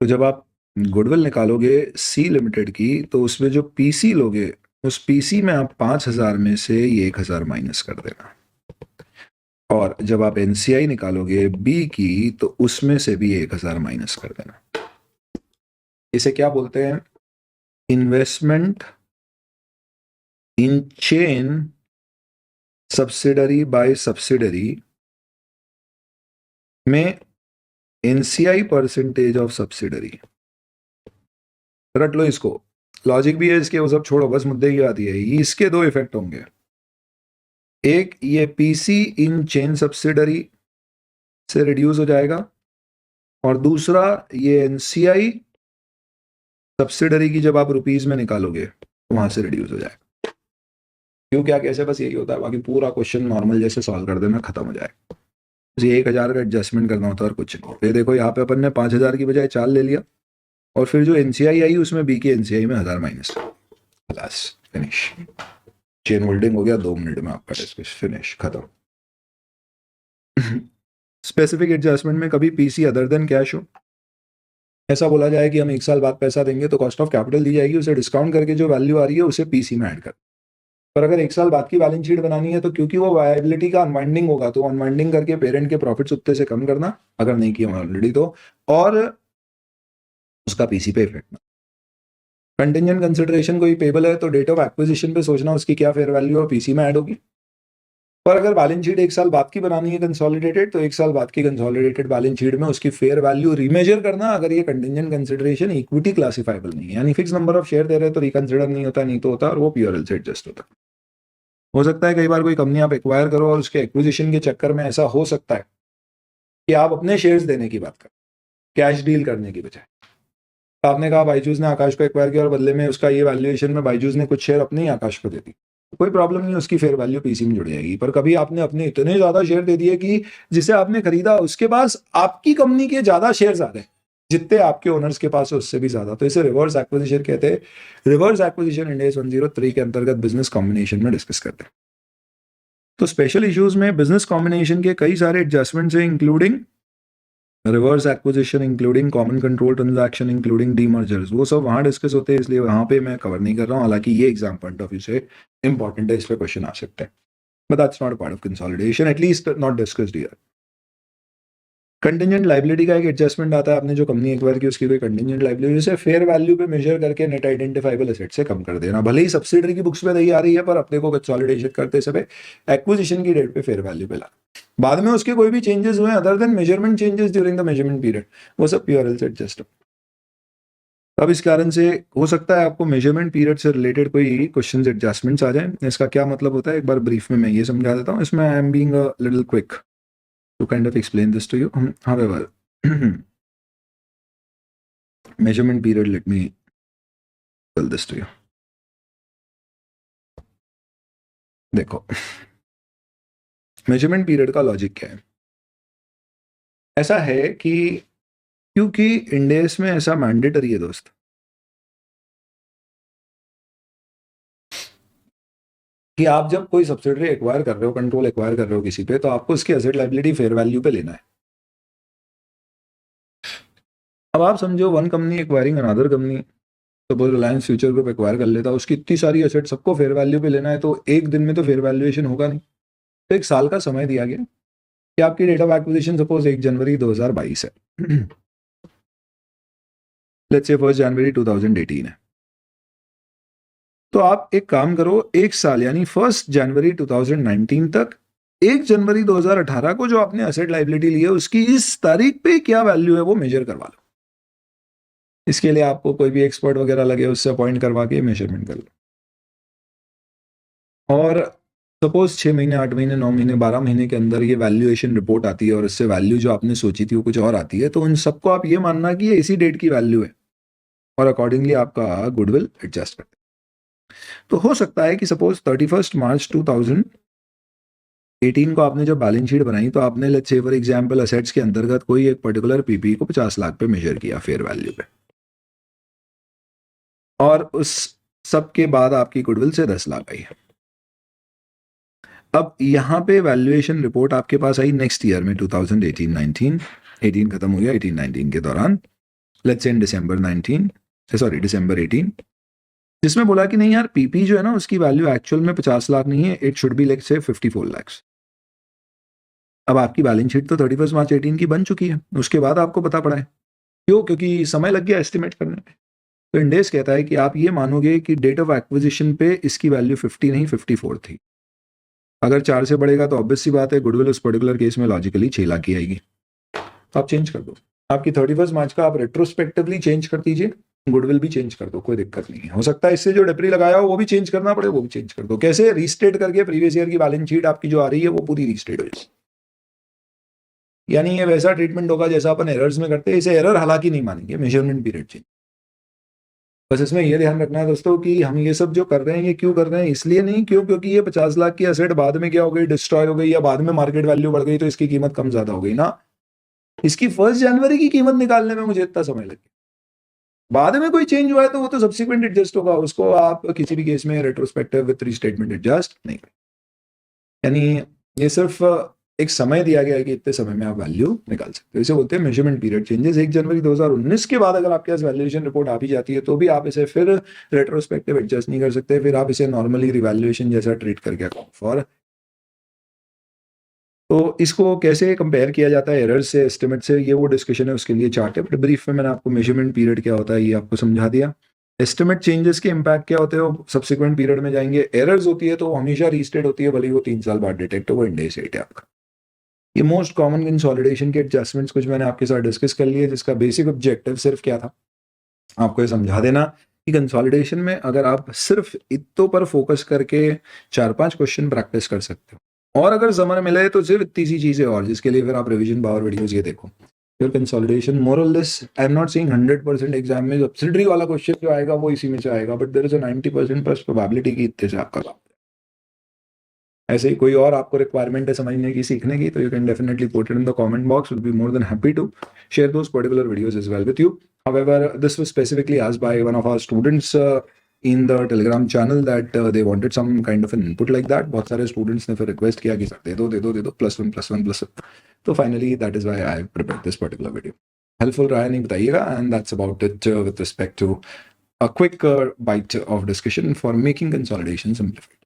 तो जब आप गुडविल निकालोगे सी लिमिटेड की, तो उसमें जो पीसी लोगे, उस पीसी में आप 5,000 में से ये 1,000 माइनस कर देना। और जब आप एनसीआई निकालोगे बी की, तो उसमें से भी 1,000 माइनस कर देना। इसे क्या बोलते हैं? Investment in chain subsidiary by subsidiary में एनसीआई परसेंटेज ऑफ सब्सिडरी। रट लो इसको, लॉजिक भी है इसके, वो सब छोड़ो, बस मुद्दे की बात है। इसके दो इफेक्ट होंगे, एक ये पीसी इन चेन सब्सिडरी से रिड्यूस हो जाएगा, और दूसरा ये एनसीआई सब्सिडरी की जब आप रुपीज में निकालोगे तो वहां से रिड्यूस हो जाएगा। क्यों, क्या, कैसे, बस यही होता है। बाकी पूरा क्वेश्चन नॉर्मल जैसे सॉल्व कर देना, खत्म हो जाएगा। बस ये 1,000 का एडजस्टमेंट करना होता है और कुछ नहीं। ये देखो, यहाँ पे अपन ने 5,000 की बजाय 4 ले लिया, और फिर जो एनसीआई आई उसमें बी की एनसीआई में 1,000 माइनस, बस फिनिश। चेन होल्डिंग हो गया 2 मिनट में आपका डिस्कस, फिनिश, खत्म। स्पेसिफिक एडजस्टमेंट में कभी पीसी अदर देन कैश हो, ऐसा बोला जाए कि हम 1 साल बाद पैसा देंगे तो कॉस्ट ऑफ कैपिटल दी जाएगी, उसे डिस्काउंट करके जो वैल्यू आ रही है उसे पीसी में ऐड कर। पर अगर 1 साल बाद की बैलेंस शीट बनानी है, तो क्योंकि वो वायबिलिटी का अनवाइंडिंग होगा, तो अनवाइंडिंग करके पेरेंट के प्रॉफिट्स उतने से कम करना, अगर नहीं किया ऑलरेडी तो, और उसका पीसी पे इफेक्ट। कंटिंजेंट कंसिडरेशन कोई पेबल है तो डेट ऑफ एक्विजिशन पे सोचना उसकी क्या फेयर वैल्यू है, पीसी में ऐड होगी। पर अगर बैलेंस शीट 1 साल बाद की बनानी है कंसोलिडेटेड, तो 1 साल बाद की कंसोलिडेटेड बैलेंस शीट में उसकी फेयर वैल्यू रिमेजर करना, अगर ये कंटिंजेंट कंसिडरेशन इक्विटी क्लासिफाइबल नहीं है, यानी फिक्स नंबर ऑफ शेयर दे रहे तो रिकंसिडर नहीं होता, नहीं तो होता, और वो पीआरएल से एडजस्ट होता। हो सकता है कई बार कोई कंपनी आप एक्वायर करो और उसके एक्विजिशन के चक्कर में ऐसा हो सकता है कि आप अपने शेयर्स देने की बात करें, कैश डील करने की बजाय। आपने कहा बाईजूस ने आकाश को एक्वायर किया और बदले में उसका ये वैल्यूएशन में बाईजूस ने कुछ शेयर अपने ही आकाश को दे दी, कोई प्रॉब्लम नहीं, उसकी फेयर वैल्यू पीसी में जुड़ जाएगी। पर कभी आपने अपने इतने ज्यादा शेयर दे दिए कि जिसे आपने खरीदा उसके पास आपकी कंपनी के ज्यादा शेयर आ गए, जितने आपके ओनर्स के पास है उससे भी ज्यादा, तो इसे रिवर्स एक्विजिशन कहते हैं। रिवर्स एक्विजिशन इंड AS 103 के अंतर्गत बिजनेस कॉम्बिनेशन में डिस्कस करते हैं। तो स्पेशल इश्यूज में बिजनेस कॉम्बिनेशन के कई सारे एडजस्टमेंट्स हैं, including reverse acquisition, including common control transaction, including demergers, वो सब वहां डिस्कस होते हैं, इसलिए वहां पे मैं कवर नहीं कर रहा हूं। हालांकि ये एग्जाम पॉइंट ऑफ व्यू से इंपॉर्टेंट है, इस पे क्वेश्चन आ सकते हैं, but that's not part of consolidation, at least not discussed here. Contingent liability का एक एडजस्टमेंट आता है, आपने जो कंपनी एक्वायर की उसकी कोई कंटिंजेंट लाइबिलिटी से फेयर वैल्यू पे मेजर करके नेट आइडेंटिफाइबल एसेट से कम कर देना। भले ही सब्सिडरी की बुक्स पे नहीं आ रही है, पर अपने को कंसोलिडेशन करते समय एक्विजिशन की डेट पे फेयर वैल्यू पे ला, बाद में उसके कोई भी चेंजेस हुए other than measurement changes during the measurement period, वो सब पीआरएल से एडजस्ट। अब इस कारण से हो सकता है आपको मेजरमेंट पीरियड से रिलेटेड कोई क्वेश्चंस एडजस्टमेंट्स आ जाए। इसका क्या मतलब होता है, एक बार ब्रीफ में मैं ये समझा देता हूँ, इसमें I am being a little quick to kind of explain this to you. However, measurement period, let me tell this to you. देखो, मेजरमेंट पीरियड का लॉजिक क्या है? ऐसा है कि क्योंकि इंडेस में ऐसा मैंडेटरी है दोस्त कि आप जब कोई सब्सिडरी एक्वायर कर रहे हो, कंट्रोल एक्वायर कर रहे हो किसी पे, तो आपको उसकी एसेट लायबिलिटी फेयर वैल्यू पे लेना है। अब आप समझो one company acquiring another company, suppose Reliance future group acquire कर लेता, उसकी इतनी सारी एसेट सबको फेयर वैल्यू पे लेना है, तो एक दिन में तो फेयर वैल्यूएशन होगा नहीं। तो एक साल का समय दिया गया कि आपकी डेट ऑफ एक्विजिशन सपोज 1 जनवरी 2022 है, लेट्स से 1 जनवरी 2018 है। तो आप एक काम करो, एक साल यानी 1 जनवरी 2019 तक 1 जनवरी 2018 को जो आपने एसेट लायबिलिटी ली है उसकी इस तारीख पे क्या वैल्यू है वो मेजर करवा लो। इसके लिए आपको कोई भी एक्सपर्ट वगैरह लगे उससे अपॉइंट करवा के मेजरमेंट कर लो। और सपोज 6 महीने, 8 महीने, 9 महीने, 12 महीने के अंदर ये वैल्यूएशन रिपोर्ट आती है और इससे वैल्यू जो आपने सोची थी वो कुछ और आती है, तो उन सबको आप ये मानना कि ये इसी डेट की वैल्यू है और अकॉर्डिंगली आपका गुडविल एडजस्ट करते हैं। तो हो सकता है कि सपोज 31 मार्च 2018 को आपने जब बैलेंस शीट बनाई तो आपने let's say for example assets के अंतर्गत कोई एक पर्टिकुलर पीपी को 50 लाख पे मेजर किया फेयर वैल्यू पे, और उस सब के बाद आपकी गुडविल से 10 लाख आई है। अब यहाँ पे वैल्यूएशन रिपोर्ट आपके पास आई नेक्स्ट ईयर में 2018-19, 18 खत्म हो गया, 18-19 के दौरान लेट्स से इन दिसंबर 18, जिसमें बोला कि नहीं यार पीपी जो है ना उसकी वैल्यू एक्चुअल में 50 लाख नहीं है, इट शुड बी लेट्स से 54 लाख। अब आपकी बैलेंस शीट तो 31 मार्च 18 की बन चुकी है, उसके बाद आपको पता पड़ा है। क्यों? क्योंकि समय लग गया एस्टिमेट करने में। तो इंडेस कहता है कि आप ये मानोगे कि डेट ऑफ एक्विजिशन पे इसकी वैल्यू 50 नहीं 54 थी। अगर 4 से बढ़ेगा तो ऑब्वियस सी बात है गुडविल उस पर्टिकुलर केस में लॉजिकली 6 लाख की आएगी, तो आप चेंज कर दो। आपकी 31 मार्च का आप रेट्रोस्पेक्टिवली चेंज कर दीजिए, गुडविल भी चेंज कर दो, कोई दिक्कत नहीं है। हो सकता है इससे जो डिप्री लगाया हो वो भी चेंज करना पड़े, वो भी चेंज कर दो। कैसे? रीस्टेट करके प्रीवियस ईयर की बैलेंस शीट आपकी जो आ रही है वो पूरी रीस्टेट हो जाए। यानी ये वैसा ट्रीटमेंट होगा जैसा अपन एरर्स में करते हैं, इसे एरर हालांकि नहीं मानेंगे, मेजरमेंट पीरियड चेंज। बस इसमें ये ध्यान रखना है दोस्तों कि हम ये सब जो कर रहे हैं ये क्यों कर रहे हैं, इसलिए नहीं क्योंकि ये 50 लाख की एसेट बाद में क्या हो गई, डिस्ट्रॉय हो गई, या बाद में मार्केट वैल्यू बढ़ गई तो इसकी कीमत कम ज्यादा हो गई ना। इसकी 1 जनवरी की कीमत निकालने में मुझे इतना समय लगे, बाद में कोई चेंज हुआ है तो वो तो सब्सिक्वेंट एडजस्ट होगा, उसको आप किसी भी केस में रेट्रोस्पेक्टिव विद रीस्टेटमेंट एडजस्ट नहीं करें। यानी ये सिर्फ एक समय दिया गया है कि इतने समय में आप वैल्यू निकाल सकते हो, इसे बोलते हैं मेजरमेंट पीरियड चेंजेस। 1 जनवरी 2019 के बाद अगर आपके पास वैल्यूएशन रिपोर्ट आ भी जाती है तो भी आप इसे फिर रेट्रोस्पेक्टिव एडजस्ट नहीं कर सकते, फिर आप इसे नॉर्मली रिवैल्यूएशन जैसा ट्रीट करके फॉर। तो इसको कैसे कंपेयर किया जाता है एरर से, एस्टिमेट से, ये वो डिस्कशन है, उसके लिए चार्ट है। बट ब्रीफ में मैंने आपको मेजरमेंट पीरियड क्या होता है ये आपको समझा दिया। एस्टिमेट चेंजेस के इम्पैक्ट क्या होते हैं वो सब्सिक्वेंट पीरियड में जाएंगे। एरर्स होती है तो वो हमेशा रीस्टेट होती है, भले ही वो 3 साल बाद डिटेक्ट हो, वो इंडेस रेट है आपका। ये मोस्ट कॉमन कंसोलिडेशन के एडजस्टमेंट्स कुछ मैंने आपके साथ डिस्कस कर लिए, जिसका बेसिक ऑब्जेक्टिव सिर्फ क्या था, आपको ये समझा देना कि कंसोलिडेशन में अगर आप सिर्फ इतनों पर फोकस करके 4-5 क्वेश्चन प्रैक्टिस कर सकते हो, और अगर समय मिले तो सिर्फ इतनी सी चीजें और, जिसके लिए फिर आप रिवीजन पावर वीडियोस ये देखो। फिर कंसोलिडेशन मोर और less, I am not saying 100% exam में सब्सिडरी वाला क्वेश्चन जो आएगा वो इसी में से आएगा, but there is a 90% plus probability की इतने से आपका काम। ऐसे ही कोई और आपको रिक्वायरमेंट है समझने की, सीखने की, तो you can definitely put it in the comment box, will be more than happy to share those particular videos as well with you. However, this was specifically asked by one of our students in the Telegram channel that they wanted some kind of an input like that. बहुत सारे students ने फिर request किया कि sir दे दो +1 तो finally that is why I prepared this particular video. Helpful रहा है नहीं बताइएगा, and that's about it with respect to a quick bite of discussion for making consolidation simplified.